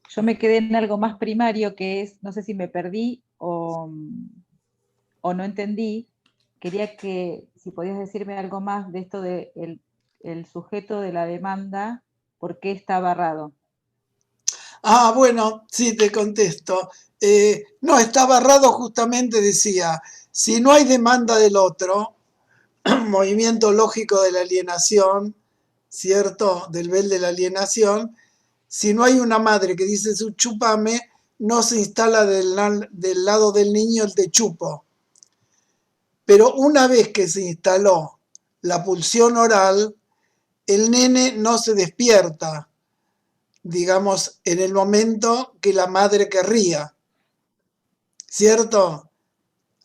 Yo me quedé en algo más primario, que es, no sé si me perdí o no entendí. Quería que, si podías decirme algo más de esto de el sujeto de la demanda, ¿por qué está barrado? Bueno, sí, te contesto. No, está barrado justamente, decía, si no hay demanda del otro, movimiento lógico de la alienación, ¿cierto? Del vel de la alienación, si no hay una madre que dice su chúpame, no se instala del lado del niño el te chupo. Pero una vez que se instaló la pulsión oral, el nene no se despierta, digamos, en el momento que la madre querría, ¿cierto?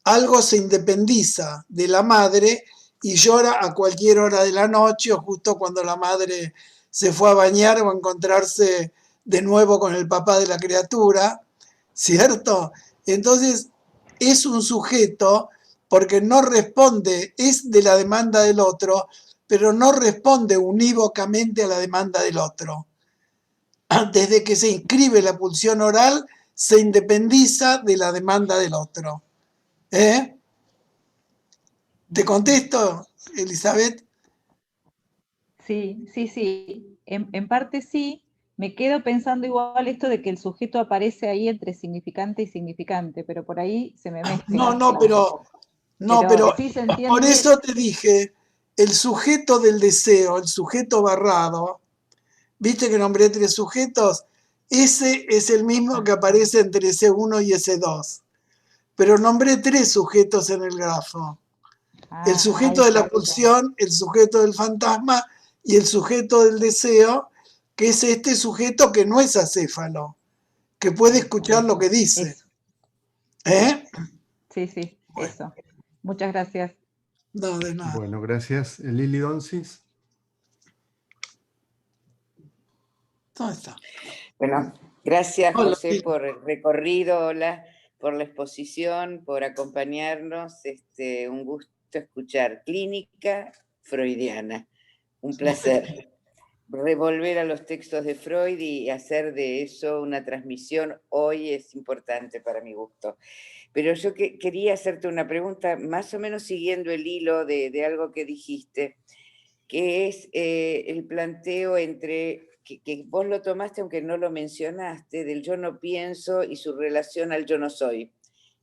Algo se independiza de la madre y llora a cualquier hora de la noche o justo cuando la madre se fue a bañar o a encontrarse de nuevo con el papá de la criatura, ¿cierto? Entonces es un sujeto porque no responde, es de la demanda del otro, pero no responde unívocamente a la demanda del otro. Desde que se inscribe la pulsión oral, se independiza de la demanda del otro. ¿Te contesto, Elizabeth? Sí. En parte sí. Me quedo pensando igual esto de que el sujeto aparece ahí entre significante y significante, pero por ahí se me mezcla. Pero sí se por entiende. eso te dije, el sujeto del deseo, el sujeto barrado, ¿viste que nombré 3 sujetos? Ese es el mismo que aparece entre S1 y S2. Pero nombré 3 sujetos en el grafo. El sujeto de la pulsión, el sujeto del fantasma y el sujeto del deseo, que es este sujeto que no es acéfalo, que puede escuchar lo que dice. Sí, eso. Muchas gracias. No, de nada. Bueno, gracias. Lili Donsis. ¿Dónde está? Bueno, gracias, Hola, José, por el recorrido, hola, por la exposición, por acompañarnos. Un gusto escuchar Clínica Freudiana. Un placer. Revolver a los textos de Freud y hacer de eso una transmisión hoy es importante para mi gusto. Pero yo quería hacerte una pregunta, más o menos siguiendo el hilo de algo que dijiste, que es el planteo entre, que vos lo tomaste aunque no lo mencionaste, del yo no pienso y su relación al yo no soy,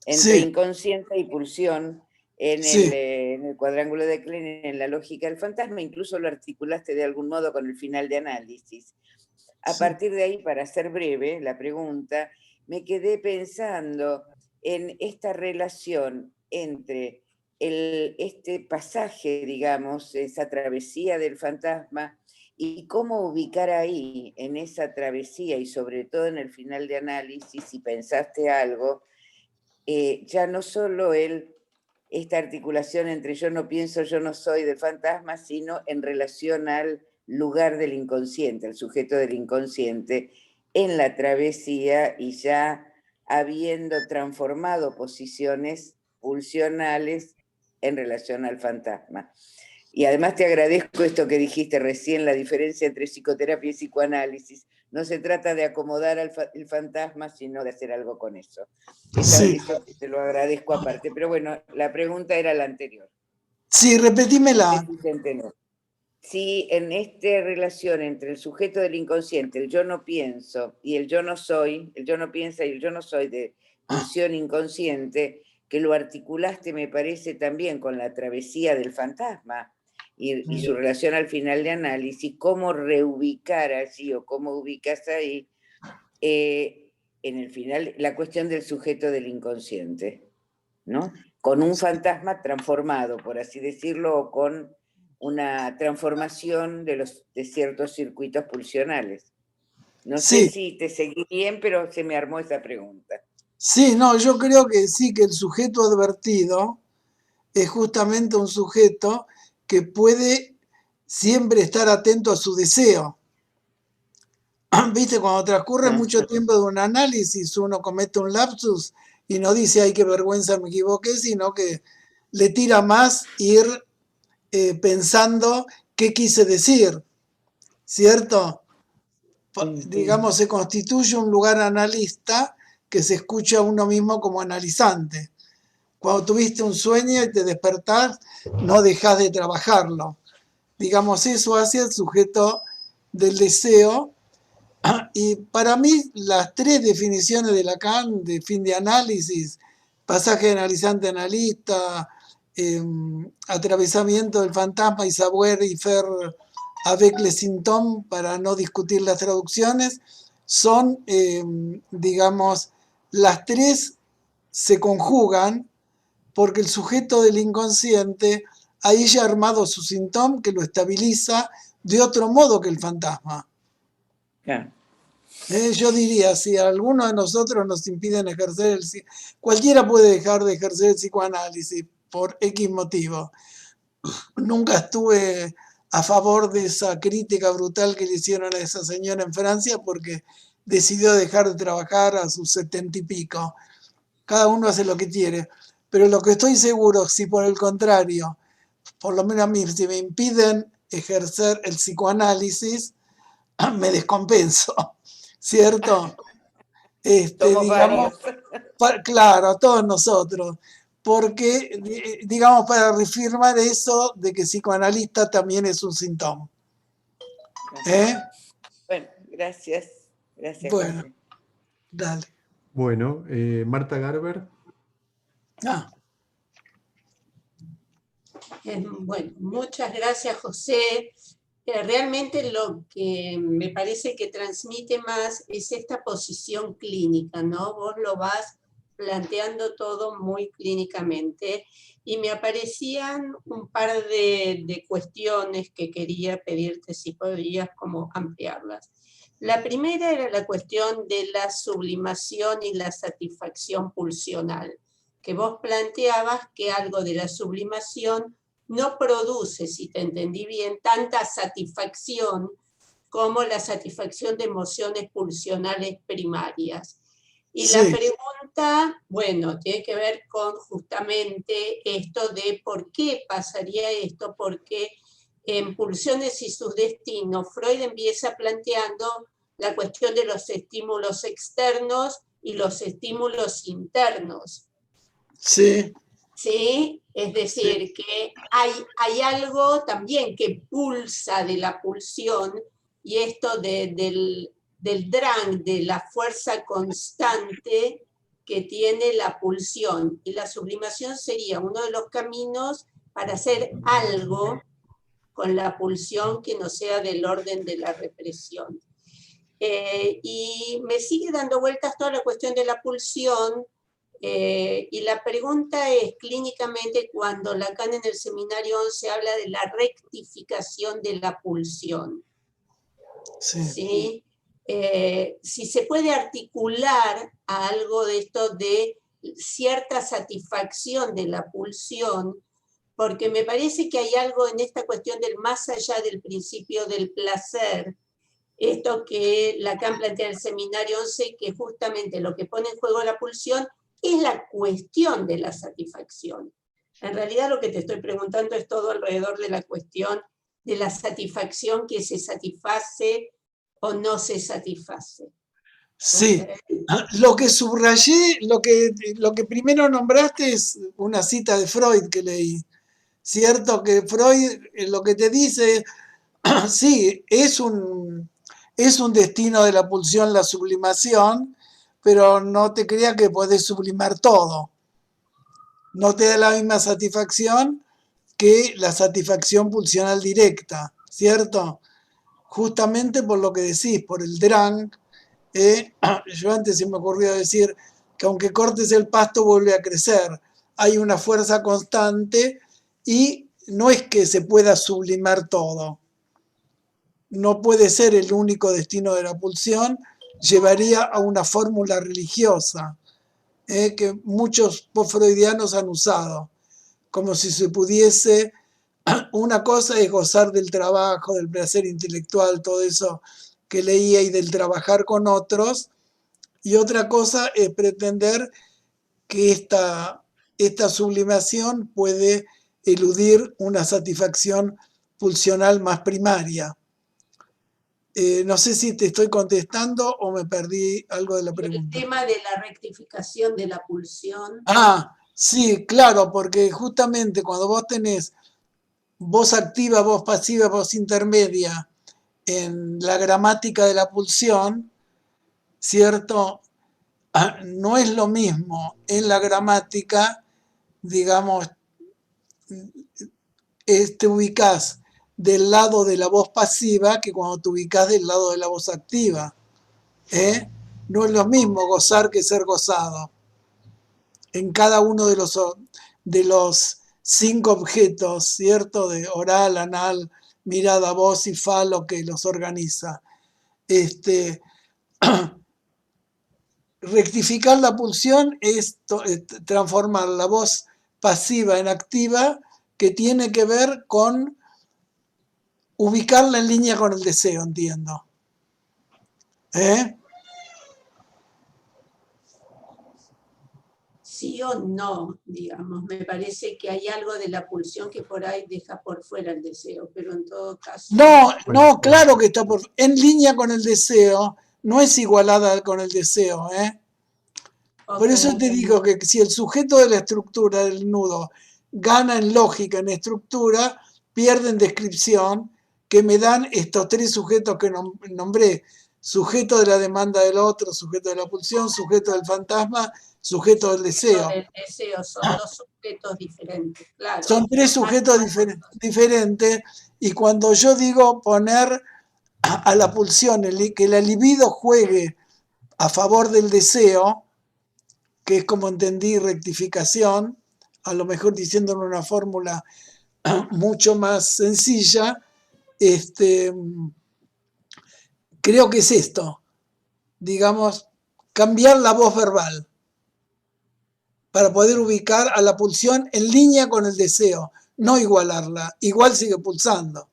entre inconsciente y pulsión en el cuadrángulo de Klein, en la lógica del fantasma, incluso lo articulaste de algún modo con el final de análisis. A Sí. partir de ahí, para ser breve la pregunta, me quedé pensando en esta relación entre este pasaje, digamos, esa travesía del fantasma, y cómo ubicar ahí, en esa travesía, y sobre todo en el final de análisis, si pensaste algo, ya no solo esta articulación entre yo no pienso, yo no soy del fantasma, sino en relación al lugar del inconsciente, al sujeto del inconsciente, en la travesía y ya habiendo transformado posiciones pulsionales en relación al fantasma. Y además te agradezco esto que dijiste recién, la diferencia entre psicoterapia y psicoanálisis. No se trata de acomodar el fantasma, sino de hacer algo con eso. Sí. Eso te lo agradezco aparte. Pero bueno, la pregunta era la anterior. Sí, repetímela. Si en esta relación entre el sujeto del inconsciente, el yo no pienso, y el yo no soy, el yo no piensa y el yo no soy de pulsión inconsciente, que lo articulaste, me parece, también con la travesía del fantasma y su relación al final de análisis, cómo reubicar allí o cómo ubicas ahí en el final la cuestión del sujeto del inconsciente, ¿no? Con un fantasma transformado, por así decirlo, o con una transformación de ciertos circuitos pulsionales. No sé Sí. si te seguí bien, pero se me armó esa pregunta. Sí, no, yo creo que sí, que el sujeto advertido es justamente un sujeto que puede siempre estar atento a su deseo. Viste, cuando transcurre mucho tiempo de un análisis, uno comete un lapsus y no dice, ay, qué vergüenza, me equivoqué, sino que le tira más ir pensando qué quise decir, ¿cierto? Digamos, se constituye un lugar analista que se escucha a uno mismo como analizante. Cuando tuviste un sueño y te despertás, no dejas de trabajarlo. Digamos, eso hace el sujeto del deseo. Y para mí, las tres definiciones de Lacan, de fin de análisis, pasaje de analizante-analista, atravesamiento del fantasma y savoir y faire avec les symptômes, para no discutir las traducciones, son, digamos, las tres se conjugan porque el sujeto del inconsciente ahí ya ha armado su síntoma que lo estabiliza de otro modo que el fantasma. Yeah. Yo diría, si a alguno de nosotros nos impiden ejercer cualquiera puede dejar de ejercer el psicoanálisis por X motivo. Nunca estuve a favor de esa crítica brutal que le hicieron a esa señora en Francia porque decidió dejar de trabajar a sus 70 y pico. Cada uno hace lo que quiere. Pero lo que estoy seguro, si por el contrario, por lo menos a mí, si me impiden ejercer el psicoanálisis, me descompenso, ¿cierto? Digamos, claro, a todos nosotros, porque, digamos, para reafirmar eso de que psicoanalista también es un síntoma. Bueno, gracias. Gracias, bueno, José. Dale. Bueno, Marta Garber. Bueno, muchas gracias, José. Realmente lo que me parece que transmite más es esta posición clínica, ¿no? Vos lo vas planteando todo muy clínicamente y me aparecían un par de cuestiones que quería pedirte si podrías como ampliarlas. La primera era la cuestión de la sublimación y la satisfacción pulsional, que vos planteabas que algo de la sublimación no produce, si te entendí bien, tanta satisfacción como la satisfacción de emociones pulsionales primarias. Y sí. La pregunta, bueno, tiene que ver con justamente esto de por qué pasaría esto, porque en Pulsiones y sus destinos, Freud empieza planteando la cuestión de los estímulos externos y los estímulos internos. Sí. ¿Sí? Es decir, sí. Que hay algo también que pulsa de la pulsión y esto del drang, de la fuerza constante que tiene la pulsión. Y la sublimación sería uno de los caminos para hacer algo con la pulsión que no sea del orden de la represión. Y me sigue dando vueltas toda la cuestión de la pulsión, y la pregunta es, clínicamente, cuando Lacan en el seminario 11 habla de la rectificación de la pulsión, ¿sí? Si se puede articular a algo de esto de cierta satisfacción de la pulsión, porque me parece que hay algo en esta cuestión del más allá del principio del placer, esto que Lacan plantea en el seminario 11, que justamente lo que pone en juego la pulsión es la cuestión de la satisfacción. En realidad lo que te estoy preguntando es todo alrededor de la cuestión de la satisfacción, que se satisface o no se satisface. Sí, lo que subrayé, lo que primero nombraste es una cita de Freud que leí. Cierto que Freud lo que te dice, sí, es un destino de la pulsión la sublimación, pero no te creas que podés sublimar todo. No te da la misma satisfacción que la satisfacción pulsional directa, ¿cierto? Justamente por lo que decís, por el drang. Yo antes se me ocurrió decir que aunque cortes el pasto vuelve a crecer. Hay una fuerza constante y no es que se pueda sublimar todo. No puede ser el único destino de la pulsión, llevaría a una fórmula religiosa que muchos post-freudianos han usado, como si se pudiese, una cosa es gozar del trabajo, del placer intelectual, todo eso que leía, y del trabajar con otros, y otra cosa es pretender que esta sublimación puede eludir una satisfacción pulsional más primaria. No sé si te estoy contestando o me perdí algo de la pregunta. El tema de la rectificación de la pulsión. Ah, sí, claro, porque justamente cuando vos tenés voz activa, voz pasiva, voz intermedia en la gramática de la pulsión, ¿cierto? No es lo mismo en la gramática, digamos, te ubicás del lado de la voz pasiva que cuando te ubicás del lado de la voz activa. No es lo mismo gozar que ser gozado. En cada uno de los 5 objetos, ¿cierto? De oral, anal, mirada, voz y falo que los organiza. Rectificar la pulsión es transformar la voz pasiva en activa, que tiene que ver con ubicarla en línea con el deseo, entiendo. Sí o no, digamos. Me parece que hay algo de la pulsión que por ahí deja por fuera el deseo, pero en todo caso... No, claro que está en línea con el deseo, no es igualada con el deseo, Por eso te digo que si el sujeto de la estructura del nudo gana en lógica, en estructura, pierde en descripción, que me dan estos 3 sujetos que nombré: sujeto de la demanda del otro, sujeto de la pulsión, sujeto del fantasma, sujeto del deseo. Del deseo, son 2 sujetos diferentes, claro. Son 3 sujetos diferentes, y cuando yo digo poner a la pulsión, que la libido juegue a favor del deseo, que es como entendí rectificación, a lo mejor diciéndolo en una fórmula mucho más sencilla, creo que es esto, digamos, cambiar la voz verbal para poder ubicar a la pulsión en línea con el deseo, no igualarla, igual sigue pulsando.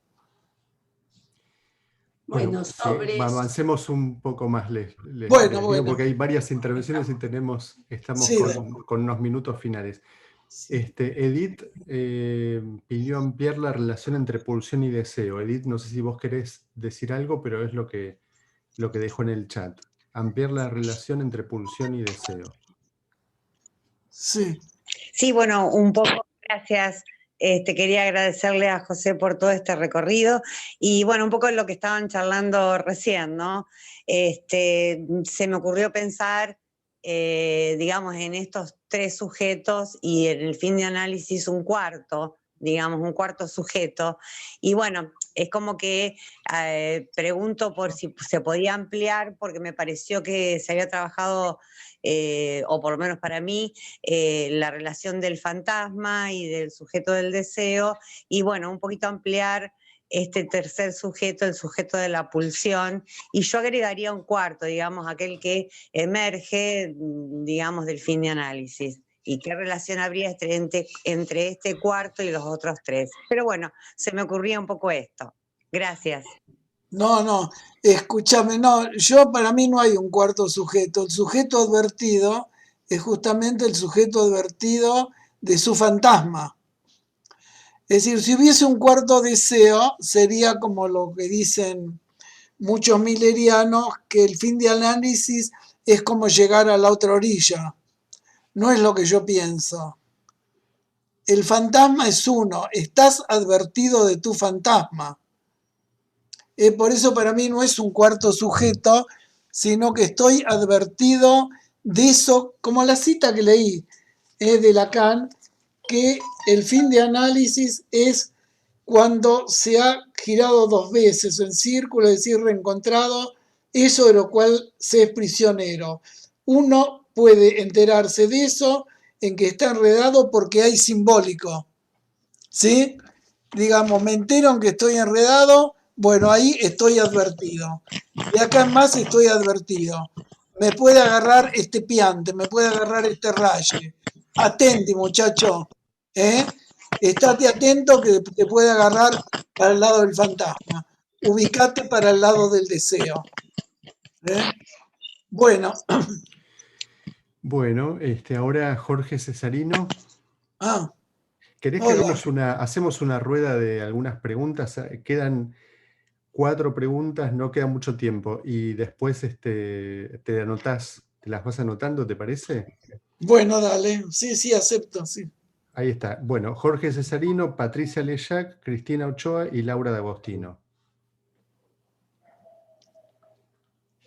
Bueno, sobre avancemos un poco más, bueno, porque hay varias intervenciones y estamos sí, con unos minutos finales. Edith pidió ampliar la relación entre pulsión y deseo. Edith, no sé si vos querés decir algo, pero es lo que dejó en el chat. Ampliar la relación entre pulsión y deseo. Sí. Sí, bueno, un poco, gracias. Quería agradecerle a José por todo este recorrido y bueno, un poco lo que estaban charlando recién, ¿no? Se me ocurrió pensar, digamos, en estos 3 sujetos y en el fin de análisis un cuarto sujeto. Y bueno, es como que pregunto por si se podía ampliar, porque me pareció que se había trabajado, o por lo menos para mí, la relación del fantasma y del sujeto del deseo, y bueno, un poquito ampliar este tercer sujeto, el sujeto de la pulsión, y yo agregaría un cuarto, digamos, aquel que emerge, digamos, del fin de análisis. ¿Y qué relación habría entre este cuarto y los otros tres? Pero bueno, se me ocurría un poco esto. Gracias. No, escúchame, no, para mí no hay un cuarto sujeto. El sujeto advertido es justamente el sujeto advertido de su fantasma. Es decir, si hubiese un cuarto deseo, sería como lo que dicen muchos millerianos, que el fin de análisis es como llegar a la otra orilla. No es lo que yo pienso. El fantasma es uno, estás advertido de tu fantasma. Por eso para mí no es un cuarto sujeto, sino que estoy advertido de eso, como la cita que leí de Lacan, que el fin de análisis es cuando se ha girado 2 veces en círculo, es decir, reencontrado, eso de lo cual se es prisionero. Uno puede enterarse de eso en que está enredado porque hay simbólico, ¿sí? Digamos, me entero en que estoy enredado, bueno, ahí estoy advertido. De acá en más estoy advertido. Me puede agarrar este piante, me puede agarrar este raye. Atenti, muchacho, ¿eh? Estate atento que te puede agarrar para el lado del fantasma. Ubicate para el lado del deseo. Bueno. Bueno, ahora Jorge Cesarino. ¿Querés que hacemos una rueda de algunas preguntas? Quedan 4 preguntas, no queda mucho tiempo. Y después te anotás, te las vas anotando, ¿te parece? Bueno, dale. Sí, acepto, sí. Ahí está. Bueno, Jorge Cesarino, Patricia Leyac, Cristina Ochoa y Laura D'Agostino.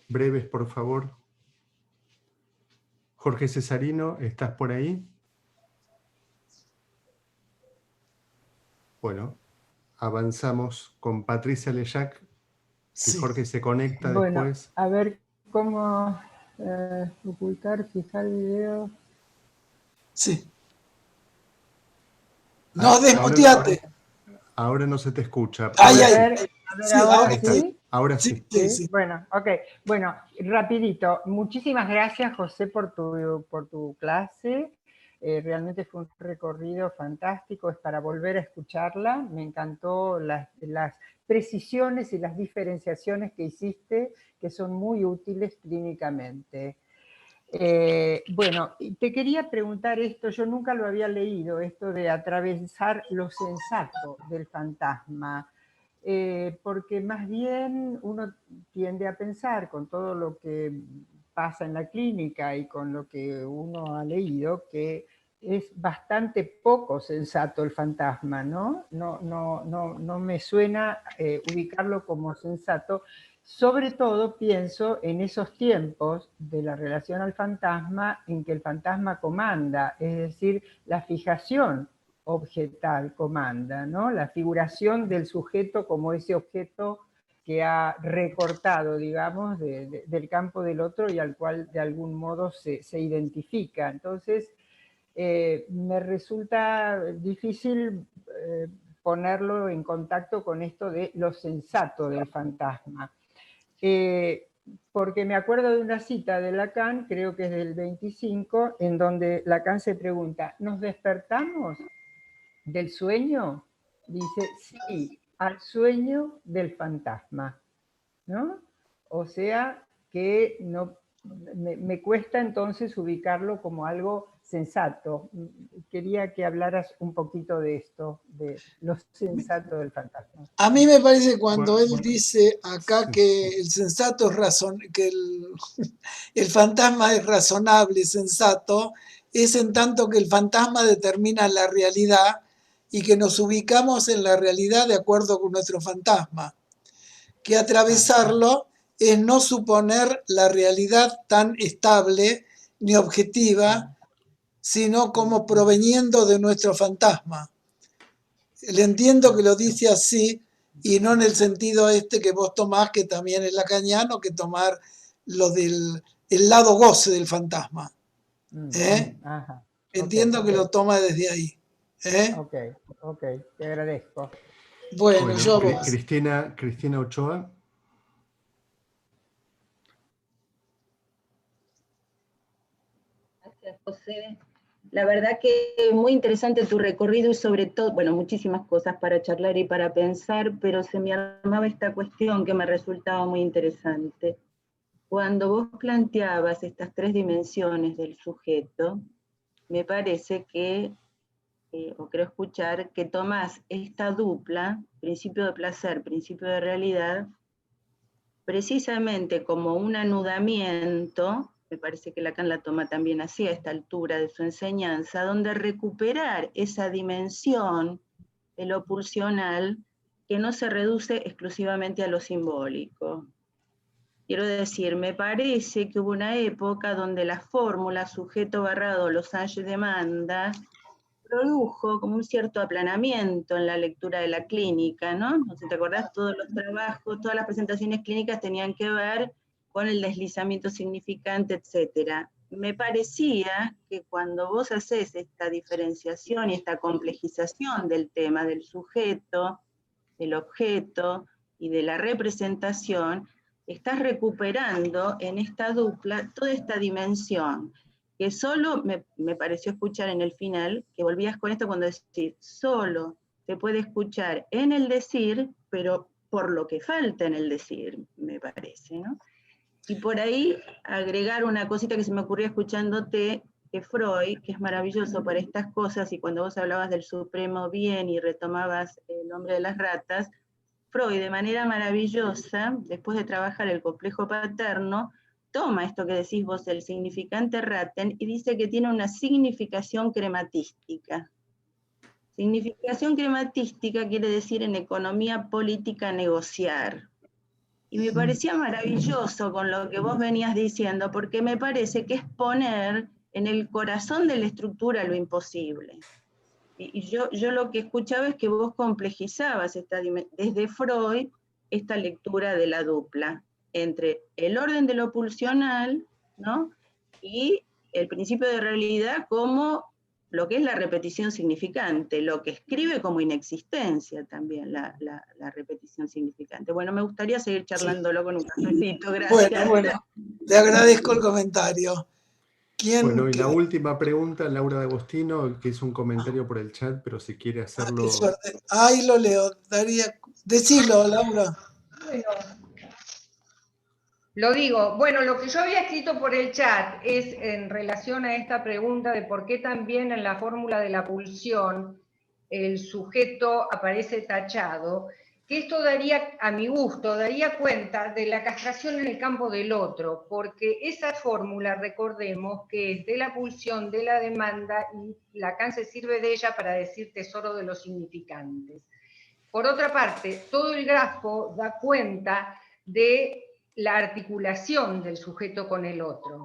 Breves, por favor. Jorge Cesarino, ¿estás por ahí? Bueno, avanzamos con Patricia Leyac. Si Jorge se conecta después. A ver cómo ocultar, fijar el video. Sí. No, desmuteate. Ahora no se te escucha. Ahora sí. Bueno, ok. Bueno, rapidito. Muchísimas gracias, José, por tu clase. Realmente fue un recorrido fantástico. Es para volver a escucharla. Me encantó las precisiones y las diferenciaciones que hiciste, que son muy útiles clínicamente. Bueno, te quería preguntar esto, yo nunca lo había leído, esto de atravesar lo sensato del fantasma, porque más bien uno tiende a pensar con todo lo que pasa en la clínica y con lo que uno ha leído, que es bastante poco sensato el fantasma, ¿no? No me suena ubicarlo como sensato. Sobre todo pienso en esos tiempos de la relación al fantasma en que el fantasma comanda, es decir, la fijación objetal comanda, ¿no? La figuración del sujeto como ese objeto que ha recortado, digamos, del campo del otro y al cual de algún modo se identifica. Entonces, me resulta difícil ponerlo en contacto con esto de lo sensato del fantasma. Porque me acuerdo de una cita de Lacan, creo que es del 25, en donde Lacan se pregunta, ¿nos despertamos del sueño? Dice, sí, al sueño del fantasma, ¿no? O sea que no, me cuesta entonces ubicarlo como algo sensato. Quería que hablaras un poquito de esto, de lo sensato del fantasma. A mí me parece cuando él dice acá que el sensato es que el fantasma es razonable, sensato, es en tanto que el fantasma determina la realidad y que nos ubicamos en la realidad de acuerdo con nuestro fantasma. Que atravesarlo es no suponer la realidad tan estable ni objetiva, sino como proveniendo de nuestro fantasma. Le entiendo que lo dice así, y no en el sentido este que vos tomás, que también es lacaniano, que tomar lo del el lado goce del fantasma. Ajá. Entiendo que lo toma desde ahí. Ok, te agradezco. Bueno, yo a vos. Cristina Ochoa. Gracias, José. La verdad que muy interesante tu recorrido y sobre todo, bueno, muchísimas cosas para charlar y para pensar, pero se me armaba esta cuestión que me resultaba muy interesante. Cuando vos planteabas estas 3 dimensiones del sujeto, me parece que, o creo escuchar, que tomás esta dupla, principio de placer, principio de realidad, precisamente como un anudamiento, me parece que Lacan la toma también así a esta altura de su enseñanza, donde recuperar esa dimensión de lo pulsional que no se reduce exclusivamente a lo simbólico. Quiero decir, me parece que hubo una época donde la fórmula sujeto barrado Losange demanda produjo como un cierto aplanamiento en la lectura de la clínica, ¿no? No sé si te acordás, todos los trabajos, todas las presentaciones clínicas tenían que ver con el deslizamiento significante, etc. Me parecía que cuando vos haces esta diferenciación y esta complejización del tema del sujeto, del objeto y de la representación, estás recuperando en esta dupla toda esta dimensión, que solo me pareció escuchar en el final, que volvías con esto cuando decís, solo se puede escuchar en el decir, pero por lo que falta en el decir, me parece, ¿no? Y por ahí agregar una cosita que se me ocurrió escuchándote, que Freud, que es maravilloso para estas cosas, y cuando vos hablabas del supremo bien y retomabas el nombre de las ratas, Freud de manera maravillosa, después de trabajar el complejo paterno, toma esto que decís vos, el significante raten, y dice que tiene una significación crematística. Significación crematística quiere decir en economía política negociar. Y me parecía maravilloso con lo que vos venías diciendo, porque me parece que es poner en el corazón de la estructura lo imposible. Y yo lo que escuchaba es que vos complejizabas desde Freud esta lectura de la dupla entre el orden de lo pulsional, ¿no? Y el principio de realidad como lo que es la repetición significante, lo que escribe como inexistencia también, la repetición significante. Bueno, me gustaría seguir charlándolo con un cafecito, gracias. Bueno, te agradezco el comentario. Bueno, y la última pregunta, Laura de Agostino, que hizo un comentario por el chat, pero si quiere hacerlo... Qué suerte. Ahí lo leo, decilo, Laura. Bueno, lo digo, bueno, lo que yo había escrito por el chat es en relación a esta pregunta de por qué también en la fórmula de la pulsión el sujeto aparece tachado, que esto daría, a mi gusto, daría cuenta de la castración en el campo del otro, porque esa fórmula, recordemos, que es de la pulsión, de la demanda, y Lacan se sirve de ella para decir tesoro de los significantes. Por otra parte, todo el grafo da cuenta de la articulación del sujeto con el otro.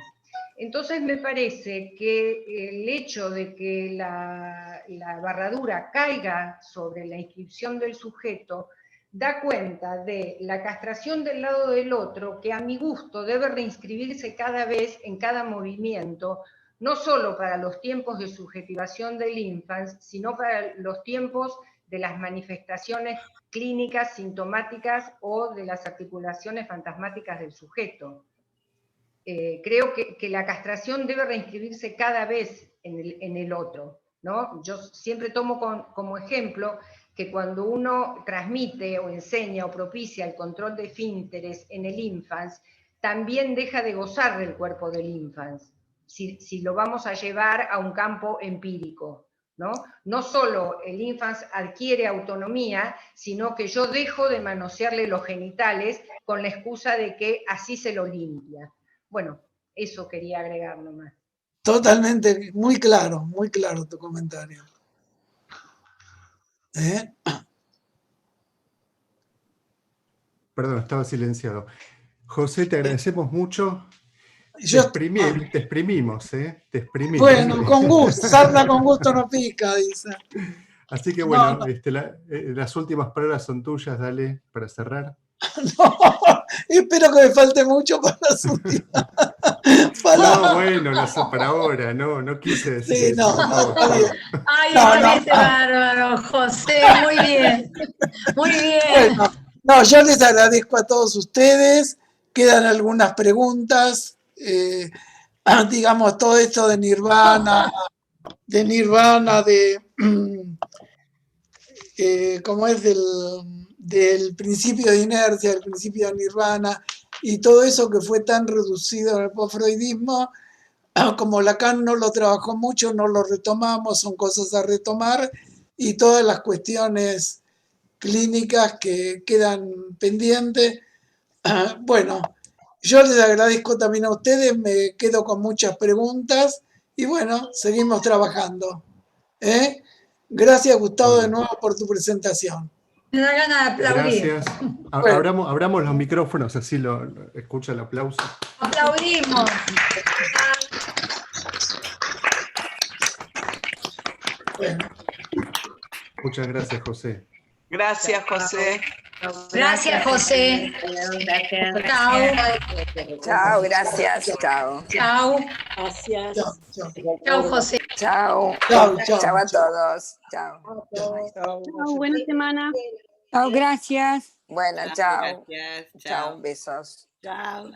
Entonces me parece que el hecho de que la barradura caiga sobre la inscripción del sujeto da cuenta de la castración del lado del otro, que a mi gusto debe reinscribirse cada vez en cada movimiento, no solo para los tiempos de subjetivación del infans, sino para los tiempos de las manifestaciones clínicas, sintomáticas o de las articulaciones fantasmáticas del sujeto. Creo que la castración debe reinscribirse cada vez en el otro, ¿no? Yo siempre tomo como ejemplo que cuando uno transmite o enseña o propicia el control de esfínteres en el infans, también deja de gozar del cuerpo del infans, si lo vamos a llevar a un campo empírico, ¿no? No solo el infans adquiere autonomía, sino que yo dejo de manosearle los genitales con la excusa de que así se lo limpia. Bueno, eso quería agregar nomás. Totalmente, muy claro tu comentario. Perdón, estaba silenciado. José, te agradecemos mucho. Te exprimimos, ¿eh? Te exprimimos. Bueno, con gusto, sarna con gusto no pica, dice. Así que bueno, No. las últimas palabras son tuyas, dale, para cerrar. No, espero que me falte mucho para las últimas palabras. No, bueno, no sé, para ahora, no quise decir Sí, eso, no, por favor. está bien. Ay, No, me no. parece bárbaro, José, muy bien. Muy bien. Bueno, no, yo les agradezco a todos ustedes. Quedan algunas preguntas. Digamos, todo esto de Nirvana, como es del principio de inercia, del principio de Nirvana, y todo eso que fue tan reducido en el postfreudismo, como Lacan no lo trabajó mucho, no lo retomamos, son cosas a retomar, y todas las cuestiones clínicas que quedan pendientes. Bueno, yo les agradezco también a ustedes, me quedo con muchas preguntas, y bueno, seguimos trabajando. Gracias, Gustavo, de nuevo por tu presentación. Me da ganas de aplaudir. Gracias. Bueno. Abramos los micrófonos, así lo escucha el aplauso. Aplaudimos. Bueno. Muchas gracias, José. Gracias, José. Gracias, José. Chao. Chao, gracias. Chao. Chao. Gracias. Chao, José. Chao. Chao, Chao a todos. Chao. Chao, buena semana. Chao, gracias. Bueno, chao. Gracias. Chao, besos. Chao.